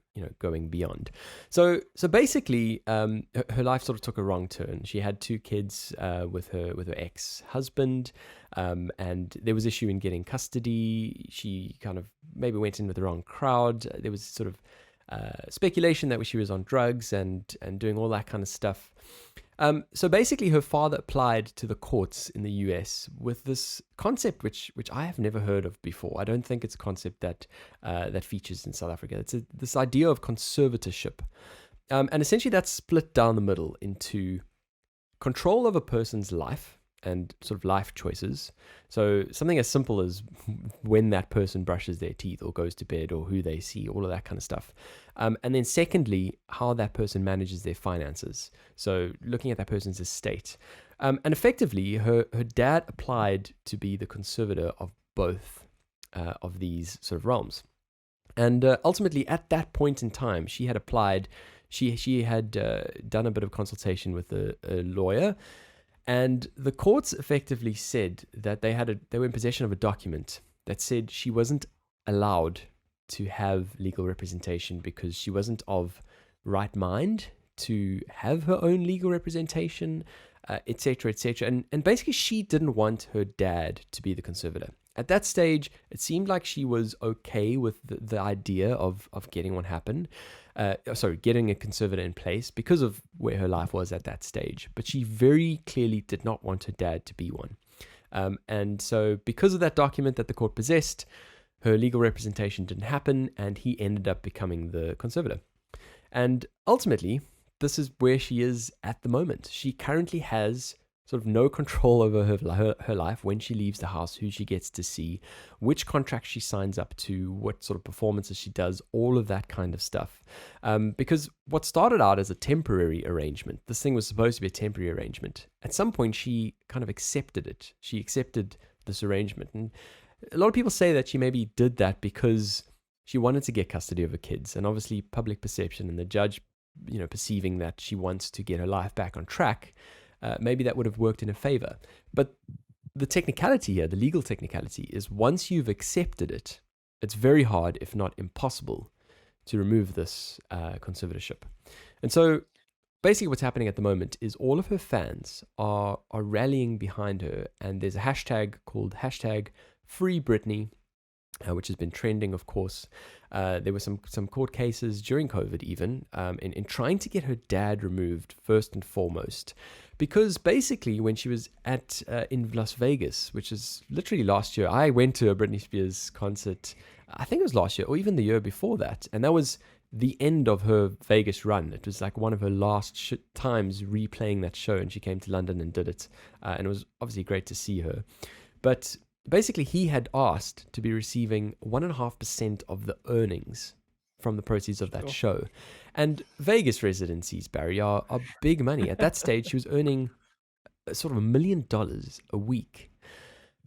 beyond. So basically, her life sort of took a wrong turn. She had 2 kids with her ex-husband, and there was issue in getting custody. She kind of maybe went in with the wrong crowd. There was sort of speculation that she was on drugs and doing all that kind of stuff. So basically, her father applied to the courts in the US with this concept, which I have never heard of before. I don't think it's a concept that features in South Africa. It's this idea of conservatorship, and essentially that's split down the middle into control of a person's life and sort of life choices. So something as simple as when that person brushes their teeth or goes to bed or who they see, all of that kind of stuff. And then secondly, how that person manages their finances. So looking at that person's estate. And effectively, her dad applied to be the conservator of both of these sort of realms. And ultimately, at that point in time, she had applied. She had done a bit of consultation with a lawyer. And the courts effectively said that they were in possession of a document that said she wasn't allowed to have legal representation because she wasn't of right mind to have her own legal representation, etc., etc. And basically, she didn't want her dad to be the conservator. At that stage, it seemed like she was okay with the idea of getting one happen. Getting a conservator in place because of where her life was at that stage. But she very clearly did not want her dad to be one. And so because of that document that the court possessed, her legal representation didn't happen, and he ended up becoming the conservator. And ultimately, this is where she is at the moment. She currently has sort of no control over her life, when she leaves the house, who she gets to see, which contracts she signs up to, what sort of performances she does, all of that kind of stuff. Because what started out as a temporary arrangement, this thing was supposed to be a temporary arrangement. At some point, she kind of accepted it. She accepted this arrangement. And a lot of people say that she maybe did that because she wanted to get custody of her kids. And obviously public perception and the judge, perceiving that she wants to get her life back on track, maybe that would have worked in her favor. But the technicality here, the legal technicality, is once you've accepted it, it's very hard, if not impossible, to remove this conservatorship. And so basically what's happening at the moment is all of her fans are rallying behind her, and there's a hashtag called #FreeBritney, which has been trending, of course. There were some court cases during COVID even in trying to get her dad removed first and foremost. Because basically when she was in Las Vegas, which is literally last year, I went to a Britney Spears concert, I think it was last year or even the year before that. And that was the end of her Vegas run. It was like one of her last times replaying that show, and she came to London and did it. And it was obviously great to see her. But basically, he had asked to be receiving 1.5% of the earnings from the proceeds of that show. And Vegas residencies, Barry, are big money. At that stage, she was earning sort of $1 million a week.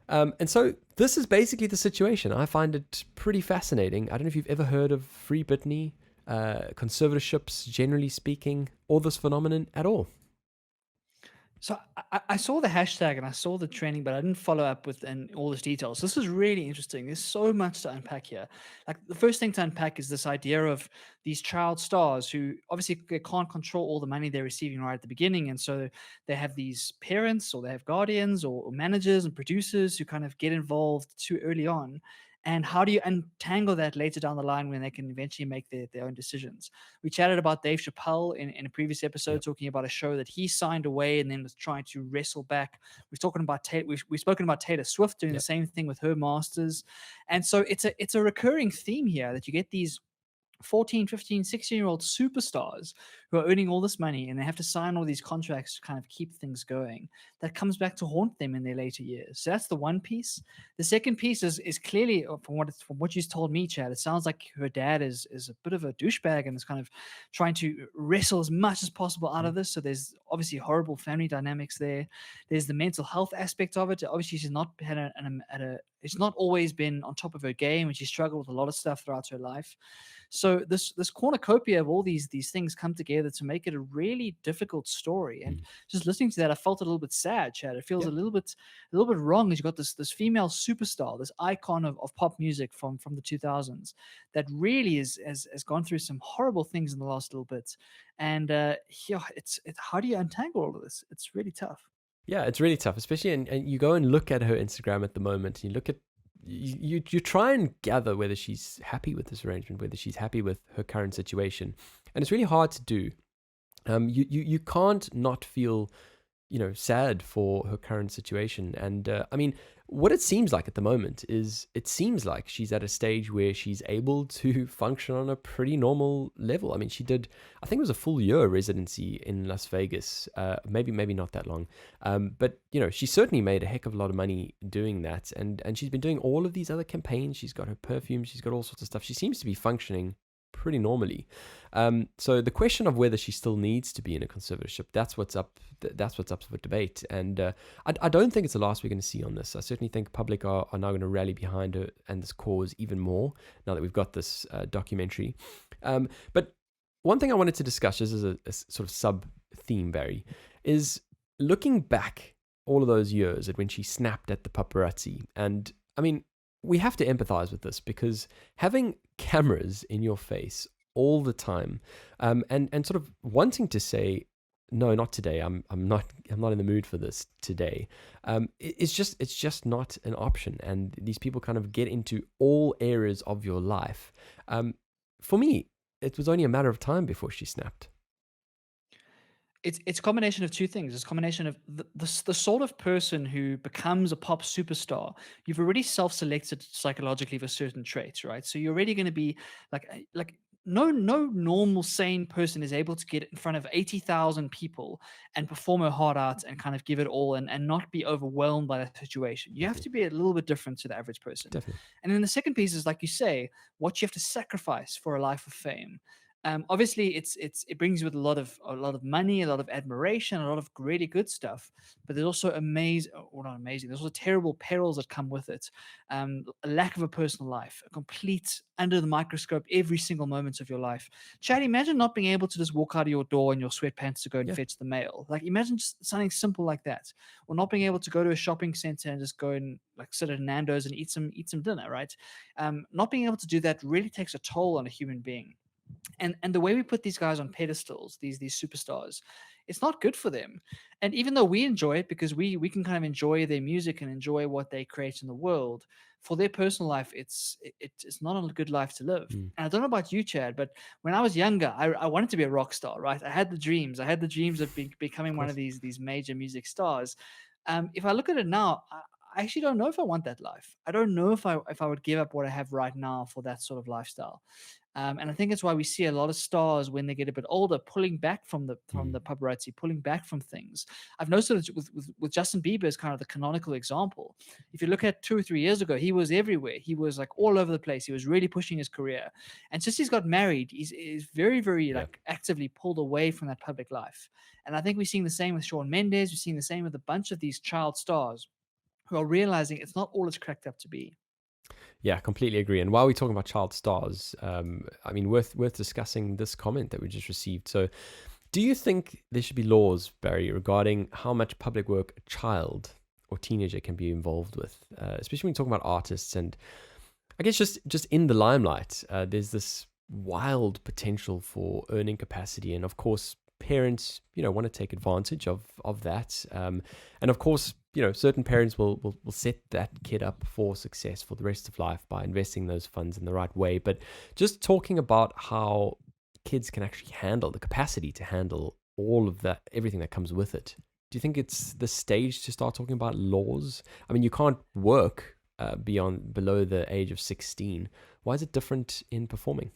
And so this is basically the situation. I find it pretty fascinating. I don't know if you've ever heard of Free Britney, conservatorships, generally speaking, or this phenomenon at all. So I saw the hashtag and I saw the trending, but I didn't follow up with all this details. This is really interesting. There's so much to unpack here. Like the first thing to unpack is this idea of these child stars who obviously they can't control all the money they're receiving right at the beginning, and so they have these parents or they have guardians or managers and producers who kind of get involved too early on. And how do you untangle that later down the line when they can eventually make their own decisions? We chatted about Dave Chappelle in a previous episode, Yeah. talking about a show that he signed away and then was trying to wrestle back. We've spoken about Taylor Swift doing Yeah. the same thing with her masters, and so it's a recurring theme here that you get these 14, 15, 16-year-old superstars who are earning all this money and they have to sign all these contracts to kind of keep things going. That comes back to haunt them in their later years. So that's the one piece. The second piece is clearly from what you told me, Chad. It sounds like her dad is a bit of a douchebag and is kind of trying to wrestle as much as possible out of this. So there's obviously horrible family dynamics there. There's the mental health aspect of it. Obviously, she's not had it's not always been on top of her game, and she struggled with a lot of stuff throughout her life. So this cornucopia of all these things come together to make it a really difficult story. And Mm. just listening to that, I felt a little bit sad, Chad. It feels Yeah. a little bit wrong. As you got this female superstar, this icon of pop music from the 2000s, that really has gone through some horrible things in the last little bit. And yeah, it's how do you untangle all of this? It's really tough. Yeah, it's really tough, especially and you go and look at her Instagram at the moment. And you look at you try and gather whether she's happy with this arrangement, whether she's happy with her current situation, and it's really hard to do. You can't not feel sad for her current situation. And I mean, what it seems like at the moment is it seems like she's at a stage where she's able to function on a pretty normal level. I mean, she did, I think it was a full year residency in Las Vegas, maybe not that long. But, she certainly made a heck of a lot of money doing that. And she's been doing all of these other campaigns. She's got her perfume, she's got all sorts of stuff. She seems to be functioning pretty normally. So the question of whether she still needs to be in a conservatorship, that's what's up for debate. And I don't think it's the last we're going to see on this. I certainly think public are now going to rally behind her and this cause even more now that we've got this documentary. But one thing I wanted to discuss, just as a sort of sub theme, Barry, is looking back all of those years at when she snapped at the paparazzi. And I mean, we have to empathize with this, because having cameras in your face all the time, and sort of wanting to say, no, not today. I'm not in the mood for this today. It's just not an option. And these people kind of get into all areas of your life. For me, it was only a matter of time before she snapped. It's a combination of two things. It's a combination of the sort of person who becomes a pop superstar. You've already self-selected psychologically for certain traits, right? So you're already going to be like no normal sane person is able to get in front of 80,000 people and perform her heart out and kind of give it all and not be overwhelmed by that situation. You have to be a little bit different to the average person. Definitely. And then the second piece is, like you say, what you have to sacrifice for a life of fame. Obviously, it brings you with a lot of money, a lot of admiration, a lot of really good stuff. But there's also not amazing. There's also terrible perils that come with it. A lack of a personal life, a complete under the microscope every single moment of your life. Chad, imagine not being able to just walk out of your door in your sweatpants to go and Yeah. fetch the mail. Like, imagine just something simple like that, or not being able to go to a shopping center and just go and like sit at Nando's and eat some dinner, right? Not being able to do that really takes a toll on a human being. And the way we put these guys on pedestals, these superstars, it's not good for them. And even though we enjoy it because we can kind of enjoy their music and enjoy what they create in the world, for their personal life, it's not a good life to live. Mm. And I don't know about you, Chad, but when I was younger, I wanted to be a rock star, right? I had the dreams. I had the dreams of becoming one of these major music stars. If I look at it now, I actually don't know if I want that life. I don't know if I would give up what I have right now for that sort of lifestyle. And I think it's why we see a lot of stars when they get a bit older pulling back from the paparazzi, pulling back from things. I've noticed it with Justin Bieber as kind of the canonical example. If you look at 2 or 3 years ago, he was everywhere. He was like all over the place. He was really pushing his career. And since he's got married, he's very, very like actively pulled away from that public life. And I think we're seeing the same with Shawn Mendes. We're seeing the same with a bunch of these child stars who are realizing it's not all it's cracked up to be. Yeah, completely agree. And while we're talking about child stars, I mean, worth discussing this comment that we just received. So, Do you think there should be laws, Barry, regarding how much public work a child or teenager can be involved with, especially when you're talking about artists and I guess just in the limelight, there's this wild potential for earning capacity, and of course, parents, want to take advantage of that, and of course, certain parents will set that kid up for success for the rest of life by investing those funds in the right way. But just talking about how kids can actually handle the capacity to handle all of that, everything that comes with it. Do you think it's the stage to start talking about laws? I mean, you can't work below the age of 16. Why is it different in performing?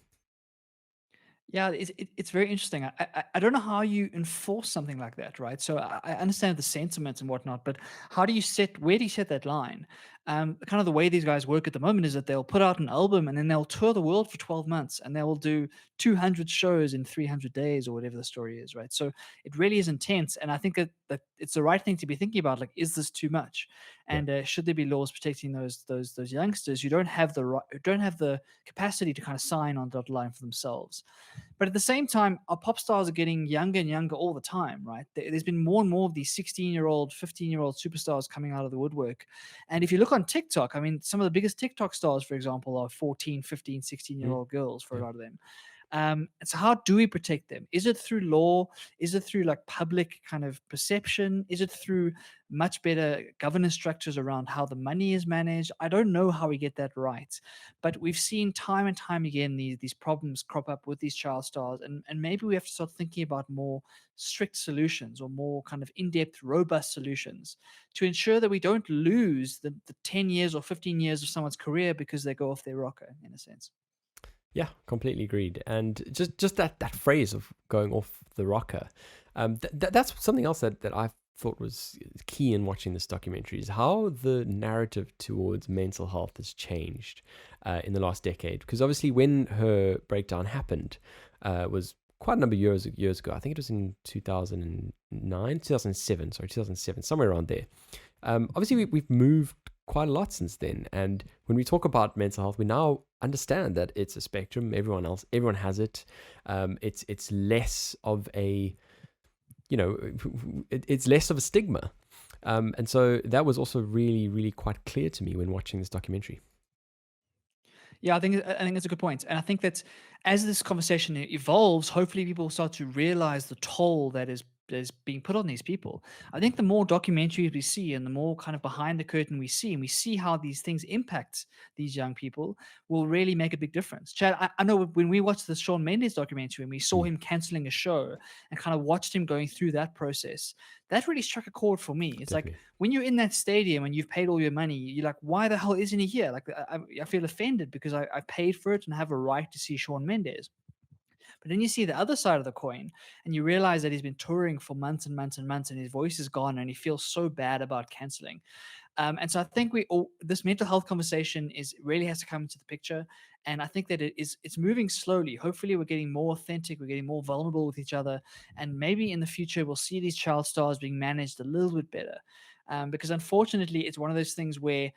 Yeah, it's very interesting. I don't know how you enforce something like that, right? So I understand the sentiments and whatnot, but where do you set that line? Kind of the way these guys work at the moment is that they'll put out an album and then they'll tour the world for 12 months and they will do 200 shows in 300 days or whatever the story is, right? So it really is intense. And I think that it's the right thing to be thinking about. Like, is this too much? Yeah. And should there be laws protecting those youngsters who don't have who don't have the capacity to kind of sign on the dotted line for themselves? But at the same time, our pop stars are getting younger and younger all the time, right? There's been more and more of these 16-year-old, 15-year-old superstars coming out of the woodwork. And if you look on TikTok, I mean, some of the biggest TikTok stars, for example, are 14, 15, 16-year-old girls for a Yeah. lot of them. And so how do we protect them? Is it through law? Is it through like public kind of perception? Is it through much better governance structures around how the money is managed? I don't know how we get that right, but we've seen time and time again these problems crop up with these child stars, and maybe we have to start thinking about more strict solutions or more kind of in-depth, robust solutions to ensure that we don't lose the 10 years or 15 years of someone's career because they go off their rocker, in a sense. Yeah, completely agreed. And just that phrase of going off the rocker, that's something else that I thought was key in watching this documentary is how the narrative towards mental health has changed in the last decade. Because obviously, when her breakdown happened, was quite a number of years ago. I think it was in 2007, somewhere around there. Obviously, we've moved quite a lot since then. And when we talk about mental health, we now understand that it's a spectrum. Everyone has it. It's less of a, it's less of a stigma. And so that was also really, really quite clear to me when watching this documentary. Yeah, I think that's a good point, and I think that as this conversation evolves, hopefully people will start to realize the toll that is being put on these people. I think the more documentaries we see, and the more kind of behind the curtain we see, and we see how these things impact these young people, will really make a big difference. Chad, I know when we watched the Shawn Mendes documentary and we saw him canceling a show and kind of watched him going through that process, that really struck a chord for me. It's Definitely. like when you're in that stadium and you've paid all your money, you're like, why the hell isn't he here? Like, I feel offended because I paid for it and have a right to see Shawn Mendes. But then you see the other side of the coin and you realize that he's been touring for months and months and months and his voice is gone and he feels so bad about canceling. And so I think this mental health conversation really has to come into the picture. And I think that it's moving slowly. Hopefully we're getting more authentic, we're getting more vulnerable with each other. And maybe in the future we'll see these child stars being managed a little bit better. Because unfortunately it's one of those things where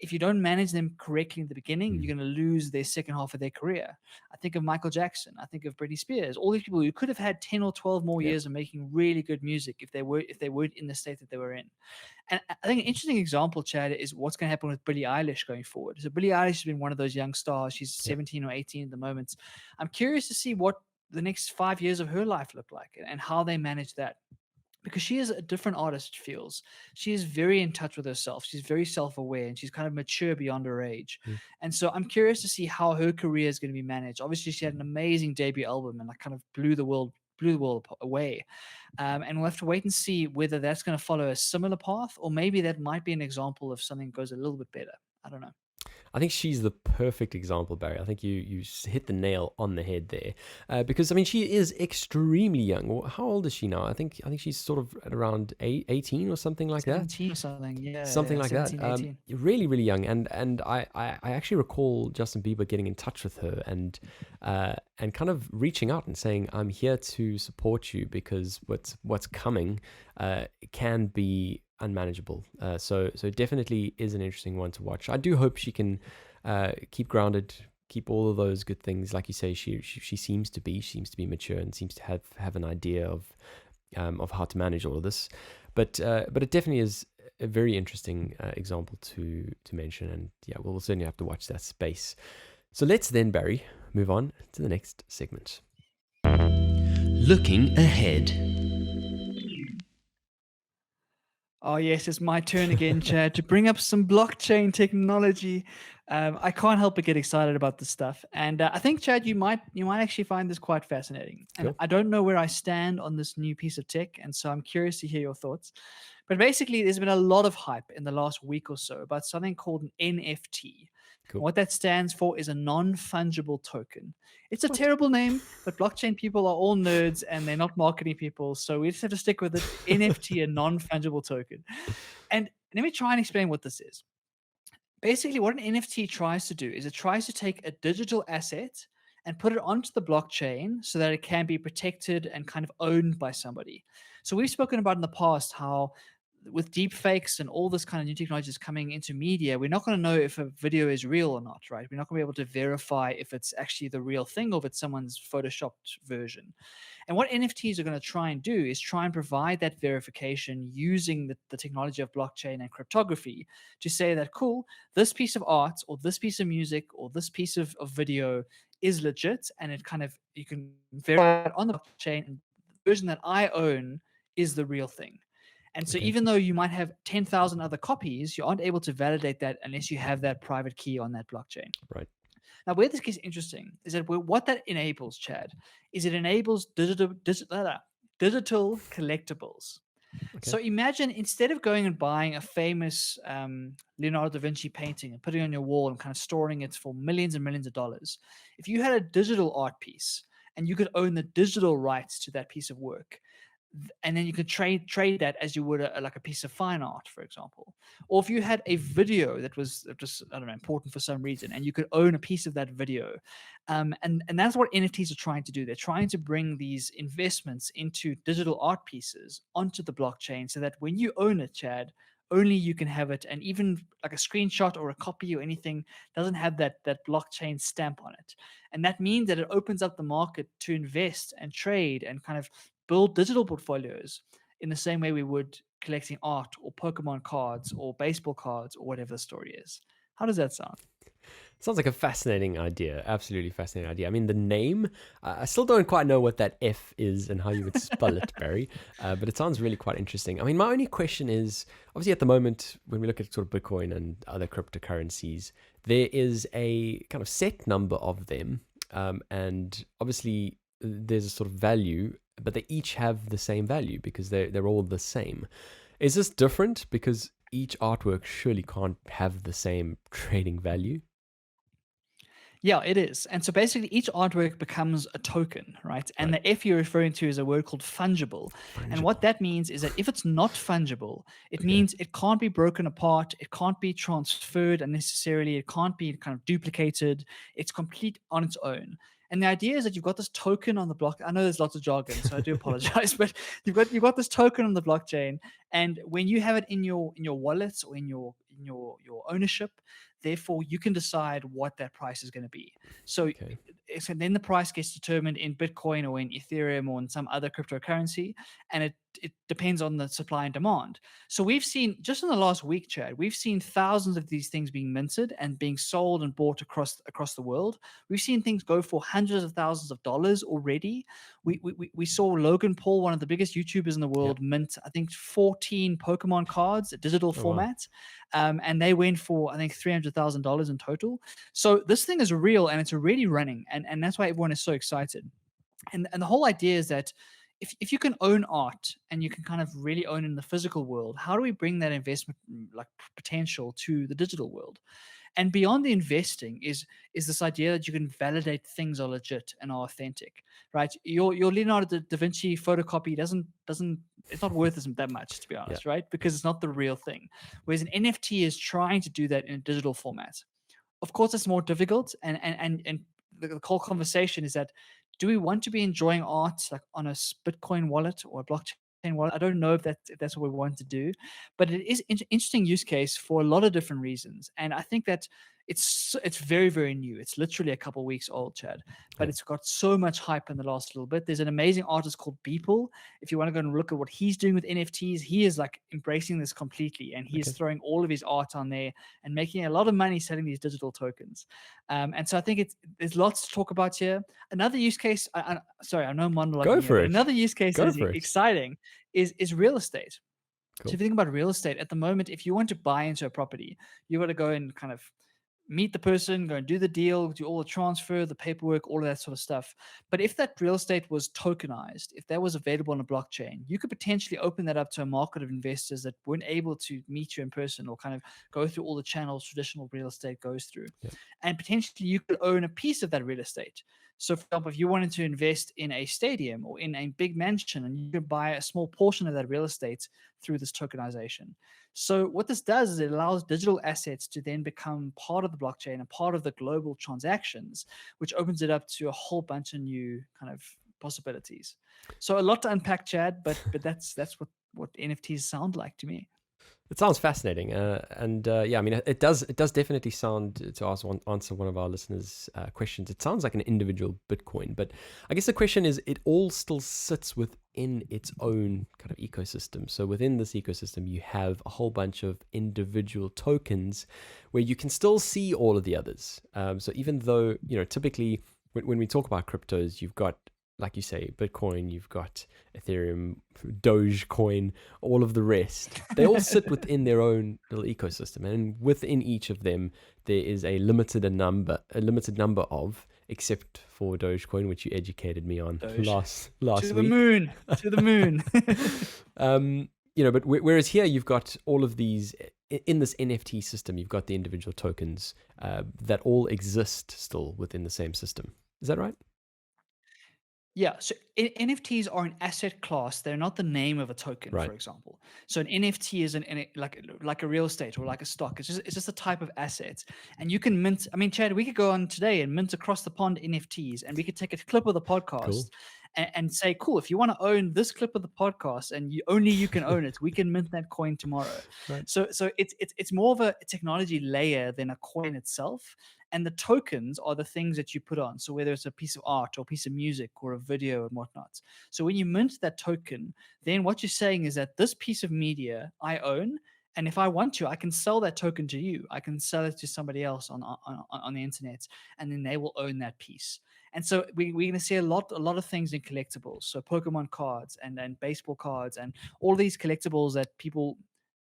if you don't manage them correctly in the beginning, you're going to lose their second half of their career. I think of Michael Jackson. I think of Britney Spears. All these people who could have had 10 or 12 more Yeah. years of making really good music if they weren't in the state that they were in. And I think an interesting example, Chad, is what's going to happen with Billie Eilish going forward. So Billie Eilish has been one of those young stars. She's 17 or 18 at the moment. I'm curious to see what the next 5 years of her life look like and how they manage that. Because she is a different artist, it feels. She is very in touch with herself. She's very self-aware and she's kind of mature beyond her age. And so I'm curious to see how her career is going to be managed. Obviously, she had an amazing debut album and like kind of blew the world away. And we'll have to wait and see whether that's going to follow a similar path or maybe that might be an example of something goes a little bit better. I don't know. I think she's the perfect example, Barry. I think you hit the nail on the head there, because I mean she is extremely young. Well, how old is she now? I think she's sort of at around 18 or something like that. 17 or something, yeah. Something like 17, that. 18. Really, really young. And I actually recall Justin Bieber getting in touch with her and kind of reaching out and saying, "I'm here to support you because what's coming can be unmanageable." So definitely is an interesting one to watch. I do hope she can keep grounded, keep all of those good things. Like you say, she seems to be mature and seems to have an idea of how to manage all of this. But it definitely is a very interesting example to mention, and yeah, we'll certainly have to watch that space. So let's then, Barry, move on to the next segment. Looking ahead. Oh, yes, it's my turn again, Chad, to bring up some blockchain technology. I can't help but get excited about this stuff, and I think, Chad, you might actually find this quite fascinating. And Cool. I don't know where I stand on this new piece of tech, and so I'm curious to hear your thoughts. But basically, there's been a lot of hype in the last week or so about something called an NFT. And Cool. what that stands for is a non-fungible token. It's a What? terrible name, but blockchain people are all nerds and they're not marketing people, so we just have to stick with it. NFT, a non-fungible token. And let me try and explain what this is. Basically, what an NFT tries to do is it tries to take a digital asset and put it onto the blockchain so that it can be protected and kind of owned by somebody. So we've spoken about in the past how with deep fakes and all this kind of new technologies coming into media, we're not going to know if a video is real or not, right? We're not going to be able to verify if it's actually the real thing or if it's someone's photoshopped version. And what NFTs are going to try and do is try and provide that verification using the technology of blockchain and cryptography to say that, cool, this piece of art or this piece of music or this piece of video is legit, and it kind of, you can verify it on the blockchain, and the version that I own is the real thing. And so, Okay. even though you might have 10,000 other copies, you aren't able to validate that unless you have that private key on that blockchain. Right. Now, where this gets interesting is that what that enables, Chad, is it enables digital collectibles. Okay. So imagine, instead of going and buying a famous Leonardo da Vinci painting and putting it on your wall and kind of storing it for millions and millions of dollars, if you had a digital art piece and you could own the digital rights to that piece of work, and then you could trade that as you would like a piece of fine art, for example. Or if you had a video that was just, I don't know, important for some reason, and you could own a piece of that video. And that's what NFTs are trying to do. They're trying to bring these investments into digital art pieces onto the blockchain so that when you own it, Chad, only you can have it, and even like a screenshot or a copy or anything doesn't have that blockchain stamp on it. And that means that it opens up the market to invest and trade and kind of build digital portfolios in the same way we would collecting art or Pokemon cards or baseball cards or whatever the story is. How does that sound? Sounds like a fascinating idea. Absolutely fascinating idea. I mean, the name, I still don't quite know what that F is and how you would spell it, Barry, but it sounds really quite interesting. I mean, my only question is, obviously at the moment, when we look at sort of Bitcoin and other cryptocurrencies, there is a kind of set number of them. And obviously there's a sort of value, but they each have the same value because they're all the same. Is this different because each artwork surely can't have the same trading value? Yeah, it is. And so basically, each artwork becomes a token, right? And Right. the F you're referring to is a word called fungible. And what Fungible. that means is that if it's not fungible, it Okay. means it can't be broken apart, it can't be transferred unnecessarily, it can't be kind of duplicated. It's complete on its own. And the idea is that you've got this token on the block. I know there's lots of jargon, so I do apologize, but you've got this token on the blockchain, and when you have it in your wallet or in your ownership, therefore you can decide what that price is going to be. So, Okay. so then the price gets determined in Bitcoin or in Ethereum or in some other cryptocurrency, and it depends on the supply and demand. So we've seen, just in the last week, Chad, we've seen thousands of these things being minted and being sold and bought across the world. We've seen things go for hundreds of thousands of dollars already. We saw Logan Paul, one of the biggest YouTubers in the Yeah. world, mint, I think, 14 Pokemon cards, a digital Oh, wow. format. And they went for, I think, $300,000 in total. So this thing is real and it's already running. And that's why everyone is so excited. And the whole idea is that if you can own art and you can kind of really own in the physical world, how do we bring that investment like potential to the digital world? And beyond the investing is this idea that you can validate things are legit and are authentic, right? Your Leonardo da Vinci photocopy doesn't it's not worth that much, to be Yeah. honest, right? Because it's not the real thing. Whereas an NFT is trying to do that in a digital format. Of course, it's more difficult, and the whole conversation is that, do we want to be enjoying art like on a Bitcoin wallet or a blockchain wallet? I don't know if that's what we want to do, but it is interesting use case for a lot of different reasons. And I think that it's very, very new. It's literally a couple weeks old, Chad, but Yeah. it's got so much hype in the last little bit. There's an amazing artist called Beeple. If you want to go and look at what he's doing with NFTs, he is like embracing this completely, and he is Okay. throwing all of his art on there and making a lot of money selling these digital tokens. And so I think there's lots to talk about here. Another use case, sorry, I know I'm monologuing Go here, for but it. another use case that Go is for it. exciting is real estate. So Cool. if you think about real estate at the moment, if you want to buy into a property, you got to go and kind of meet the person, go and do the deal, do all the transfer, the paperwork, all of that sort of stuff. But if that real estate was tokenized, if that was available on a blockchain, you could potentially open that up to a market of investors that weren't able to meet you in person or kind of go through all the channels traditional real estate goes through. Yeah. And potentially you could own a piece of that real estate. So, for example, if you wanted to invest in a stadium or in a big mansion, and you could buy a small portion of that real estate through this tokenization. So what this does is it allows digital assets to then become part of the blockchain and part of the global transactions, which opens it up to a whole bunch of new kind of possibilities. So a lot to unpack, Chad, but that's what NFTs sound like to me. It sounds fascinating, and yeah, I mean, it does definitely sound, to answer one of our listeners' questions. It sounds like an individual Bitcoin, but I guess the question is, it all still sits within its own kind of ecosystem. So within this ecosystem, you have a whole bunch of individual tokens where you can still see all of the others. So even though, typically when we talk about cryptos, you've got, like you say, Bitcoin, you've got Ethereum, Dogecoin, all of the rest. They all sit within their own little ecosystem, and within each of them, there is a limited number of, except for Dogecoin, which you educated me on last to week. To the moon. But whereas here you've got all of these in this NFT system, you've got the individual tokens that all exist still within the same system. Is that right? Yeah, so NFTs are an asset class. They're not the name of a token, Right. for example. So an NFT is like a real estate or like a stock. It's just a type of asset, and you can mint. I mean, Chad, we could go on today and mint across the pond NFTs, and we could take a clip of the podcast Cool. and say, cool, if you want to own this clip of the podcast and you can own it, we can mint that coin tomorrow. Right. So it's more of a technology layer than a coin itself. And the tokens are the things that you put on. So whether it's a piece of art or a piece of music or a video and whatnot. So when you mint that token, then what you're saying is that this piece of media I own, and if I want to, I can sell that token to you. I can sell it to somebody else on the internet, and then they will own that piece. And so we're going to see a lot of things in collectibles. So Pokemon cards and baseball cards and all these collectibles that people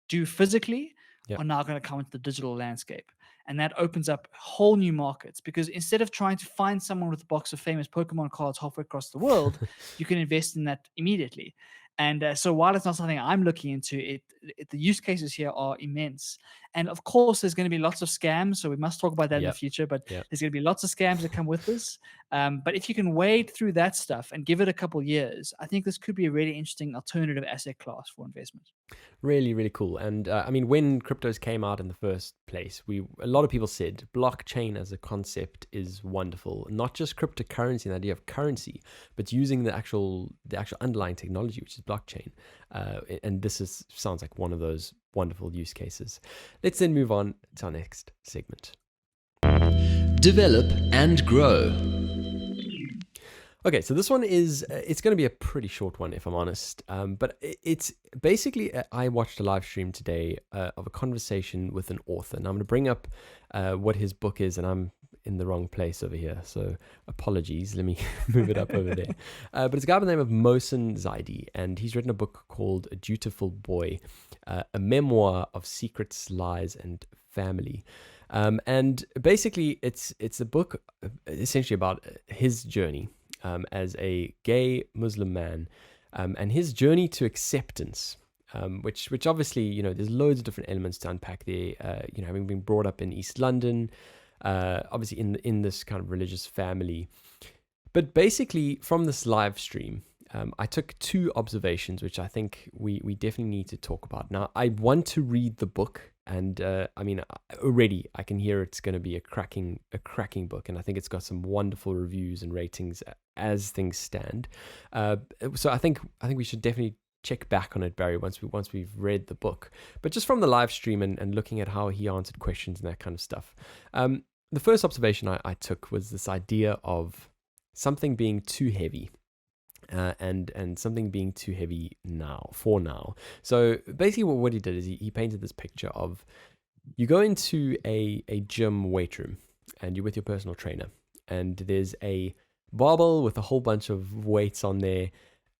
do physically Yeah. are now going to come into the digital landscape. And that opens up whole new markets, because instead of trying to find someone with a box of famous Pokemon cards halfway across the world, you can invest in that immediately. And so while it's not something I'm looking into, the use cases here are immense. And of course, there's going to be lots of scams. So we must talk about that in the Yep. future. But Yep. there's going to be lots of scams that come with this. But if you can wade through that stuff and give it a couple years, I think this could be a really interesting alternative asset class for investment. Really, really cool. And I mean, when cryptos came out in the first place, a lot of people said blockchain as a concept is wonderful. Not just cryptocurrency, the idea of currency, but using the actual underlying technology, which is blockchain. And this sounds like one of those wonderful use cases. Let's then move on to our next segment. Develop and grow. Okay, so this one it's going to be a pretty short one, if I'm honest. But it's basically, I watched a live stream today of a conversation with an author. Now I'm going to bring up what his book is, and I'm in the wrong place over here, so apologies. Let me move it up over there. But it's a guy by the name of Mohsin Zaidi, and he's written a book called A Dutiful Boy, a memoir of secrets, lies, and family. And basically, it's a book essentially about his journey as a gay Muslim man, and his journey to acceptance, which obviously, there's loads of different elements to unpack there. Having been brought up in East London, obviously in this kind of religious family. But basically, from this live stream, I took two observations, which I think we definitely need to talk about. Now, I want to read the book, and I mean, already I can hear it's going to be a cracking book, and I think it's got some wonderful reviews and ratings as things stand. So I think we should definitely check back on it, Barry, once we've read the book. But just from the live stream and looking at how he answered questions and that kind of stuff, the first observation I took was this idea of something being too heavy. And something being too heavy for now. So basically what he did is he painted this picture of, you go into a gym weight room and you're with your personal trainer, and there's a barbell with a whole bunch of weights on there,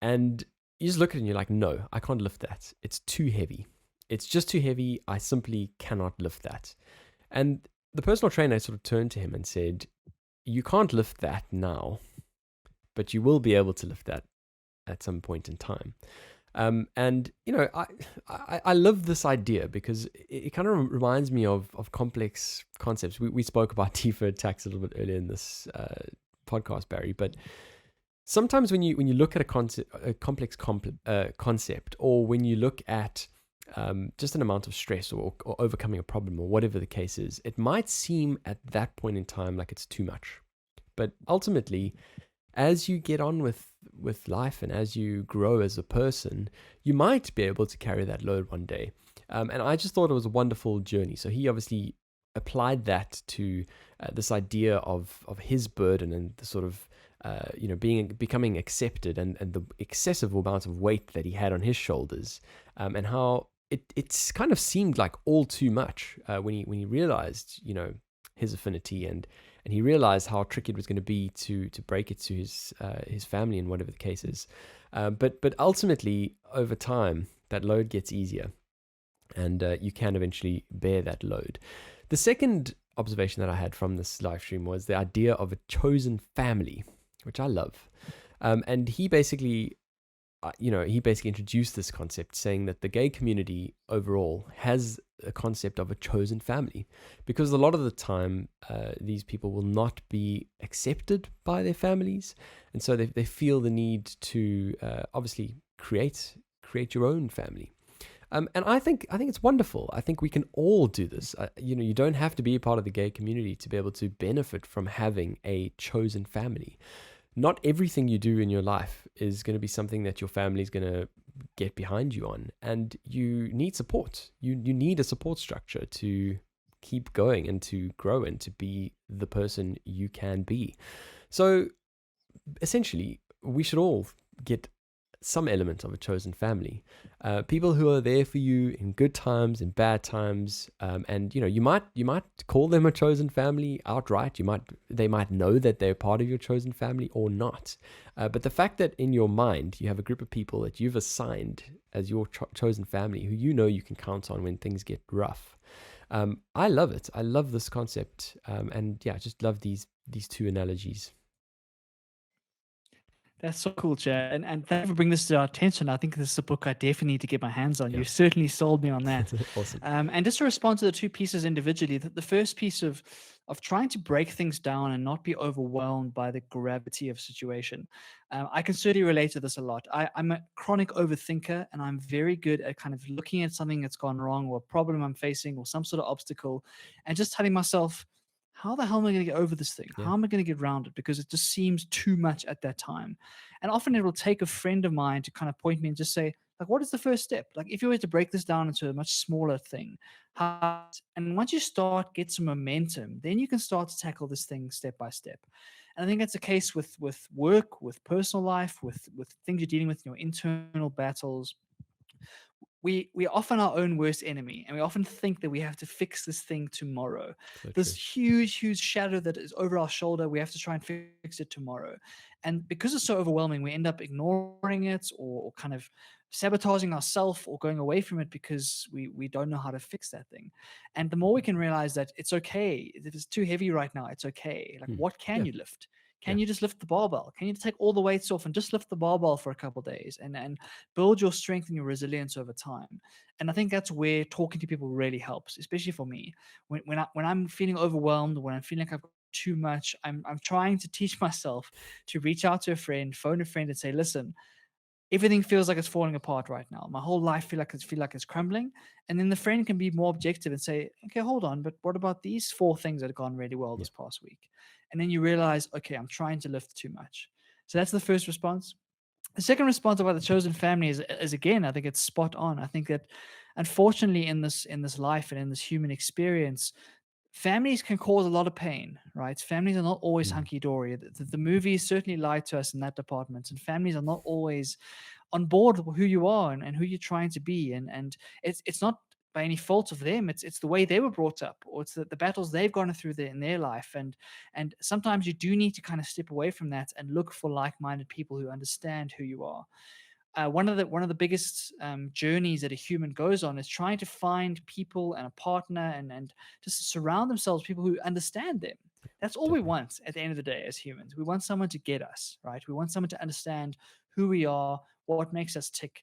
and you just look at it and you're like, no, I can't lift that. It's too heavy. It's just too heavy. I simply cannot lift that. And the personal trainer sort of turned to him and said, you can't lift that now, but you will be able to lift that at some point in time. And, you know, I love this idea because it kind of reminds me of complex concepts. We spoke about deferred tax a little bit earlier in this podcast, Barry, but sometimes when you look at a complex concept, or when you look at just an amount of stress or overcoming a problem or whatever the case is, it might seem at that point in time like it's too much. But ultimately, as you get on with life and as you grow as a person, you might be able to carry that load one day. And I just thought it was a wonderful journey. So he obviously applied that to this idea of his burden and the sort of becoming accepted, and the excessive amount of weight that he had on his shoulders, and how it's kind of seemed like all too much when he realized, you know, his affinity, and he realized how tricky it was going to be to break it to his family and whatever the case is. But ultimately, over time, that load gets easier, and you can eventually bear that load. The second observation that I had from this live stream was the idea of a chosen family, which I love. And he basically introduced this concept, saying that the gay community overall has a concept of a chosen family, because a lot of the time these people will not be accepted by their families, and so they feel the need to obviously create your own family. And I think it's wonderful. I think we can all do this. You don't have to be a part of the gay community to be able to benefit from having a chosen family. Not everything you do in your life is going to be something that your family is going to get behind you on, and you need support. You need a support structure to keep going and to grow and to be the person you can be. So essentially, we should all get some element of a chosen family, people who are there for you in good times, in bad times, and you might call them a chosen family outright. They might know that they're part of your chosen family or not, but the fact that in your mind you have a group of people that you've assigned as your chosen family, who you can count on when things get rough. I love it. I love this concept, and yeah, I just love these two analogies. That's so cool, Chad. And thank you for bringing this to our attention. I think this is a book I definitely need to get my hands on. Yeah. You certainly sold me on that. Awesome. And just to respond to the two pieces individually, the first piece of trying to break things down and not be overwhelmed by the gravity of situation. I can certainly relate to this a lot. I'm a chronic overthinker, and I'm very good at kind of looking at something that's gone wrong, or a problem I'm facing, or some sort of obstacle, and just telling myself, how the hell am I going to get over this thing? Yeah. How am I going to get around it? Because it just seems too much at that time. And often it will take a friend of mine to kind of point me and just say, like, what is the first step? Like, if you were to break this down into a much smaller thing, and once you get some momentum, then you can start to tackle this thing step by step. And I think that's the case with work, with personal life, with things you're dealing with, your internal battles. We are often our own worst enemy, and we often think that we have to fix this thing tomorrow. So this true. huge shadow that is over our shoulder, we have to try and fix it tomorrow. And because it's so overwhelming, we end up ignoring it, or kind of sabotaging ourselves, or going away from it because we don't know how to fix that thing. And the more we can realize that it's okay, if it's too heavy right now, it's okay. Like, what can Yeah. you lift? Can you just lift the barbell? Can you take all the weights off and just lift the barbell for a couple of days, and build your strength and your resilience over time? And I think that's where talking to people really helps, especially for me. When I'm feeling overwhelmed, when I'm feeling like I've got too much, I'm trying to teach myself to reach out to a friend, phone a friend, and say, listen, everything feels like it's falling apart right now. My whole life feel like it's crumbling. And then the friend can be more objective and say, okay, hold on, but what about these 4 things that have gone really well this past week? And then you realize, okay, I'm trying to lift too much. So that's the first response. The second response about the chosen family is again, I think it's spot on. I think that unfortunately in this life and in this human experience, families can cause a lot of pain, right? Families are not always Mm. hunky dory. The movies certainly lie to us in that department, and families are not always on board with who you are and who you're trying to be. And it's not by any fault of them. It's the way they were brought up, or it's the battles they've gone through in their life. And sometimes you do need to kind of step away from that and look for like-minded people who understand who you are. One of the biggest journeys that a human goes on is trying to find people and a partner and just surround themselves with people who understand them. That's all we Definitely. want at the end of the day as humans. We want someone to get us, right? We want someone to understand who we are, what makes us tick.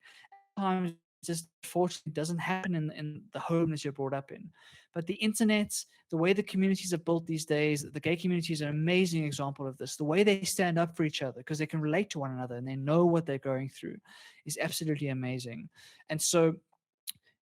Sometimes it just fortunately doesn't happen in the home that you're brought up in. But the internet, the way the communities are built these days, the gay community is an amazing example of this. The way they stand up for each other because they can relate to one another and they know what they're going through is absolutely amazing. And so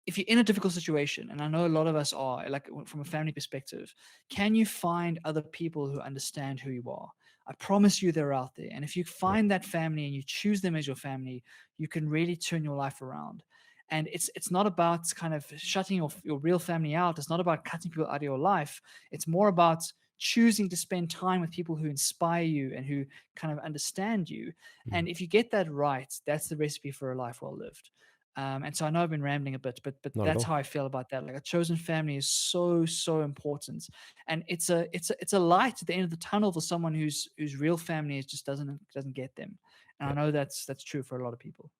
if you're in a difficult situation, and I know a lot of us are, like from a family perspective, can you find other people who understand who you are? I promise you they're out there. And if you Yeah. find that family and you choose them as your family, you can really turn your life around. And it's not about kind of shutting your real family out. It's not about cutting people out of your life. It's more about choosing to spend time with people who inspire you and who kind of understand you. Mm. And if you get that right, that's the recipe for a life well lived. And so I know I've been rambling a bit, but Not at that's all. how I feel about that. Like a chosen family is so important, and it's a light at the end of the tunnel for someone whose real family is just doesn't get them. And I Yeah. know that's true for a lot of people.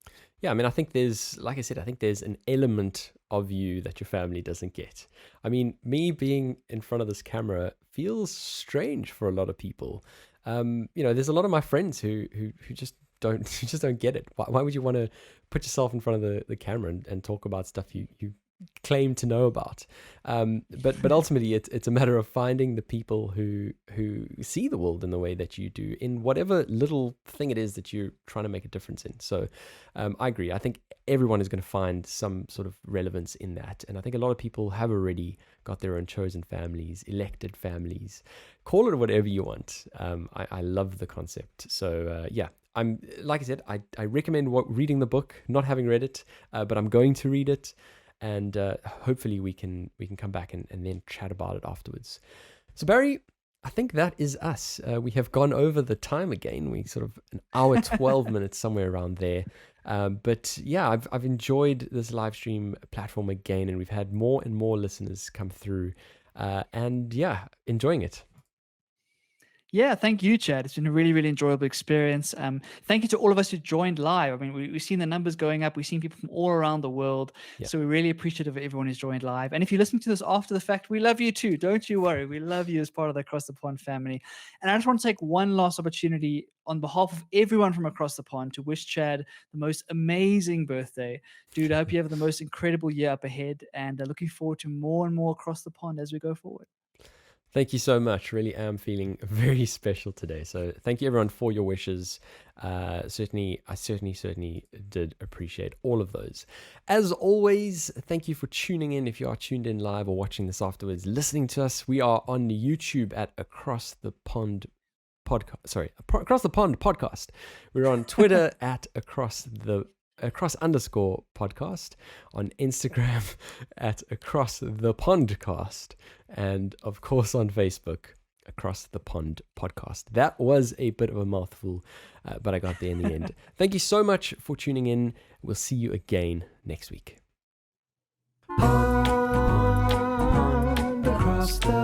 Yeah, I mean, I think there's, like I said, I think there's an element of you that your family doesn't get. I mean, me being in front of this camera feels strange for a lot of people. There's a lot of my friends who just don't who just don't get it. Why would you want to put yourself in front of the camera and talk about stuff you claim to know about? But ultimately, it's a matter of finding the people who see the world in the way that you do, in whatever little thing it is that you're trying to make a difference in. So I agree. I think everyone is going to find some sort of relevance in that. And I think a lot of people have already got their own chosen families, elected families, call it whatever you want. I love the concept. So yeah, like I said, I recommend reading the book, not having read it, but I'm going to read it. And hopefully we can come back and then chat about it afterwards. So Barry, I think that is us. We have gone over the time again. We sort of an hour 12 minutes, somewhere around there. But yeah, I've enjoyed this live stream platform again, and we've had more and more listeners come through. And yeah, enjoying it. Yeah, thank you, Chad. It's been a really, really enjoyable experience. Thank you to all of us who joined live. I mean, we've seen the numbers going up. We've seen people from all around the world. Yeah. So we're really appreciative of everyone who's joined live. And if you're listening to this after the fact, we love you too. Don't you worry. We love you as part of the Across the Pond family. And I just want to take one last opportunity on behalf of everyone from across the pond to wish Chad the most amazing birthday. Dude, I hope you have the most incredible year up ahead, and looking forward to more and more Across the Pond as we go forward. Thank you so much. Really am feeling very special today. So thank you everyone for your wishes. I certainly did appreciate all of those. As always, thank you for tuning in. If you are tuned in live or watching this afterwards, listening to us, we are on YouTube at Across the Pond Podcast. We're on Twitter at across_podcast, on Instagram at Across the Pondcast, and of course on Facebook, Across the Pond Podcast. That was a bit of a mouthful, but I got there in the end. Thank you so much for tuning in. We'll see you again next week. Pond across the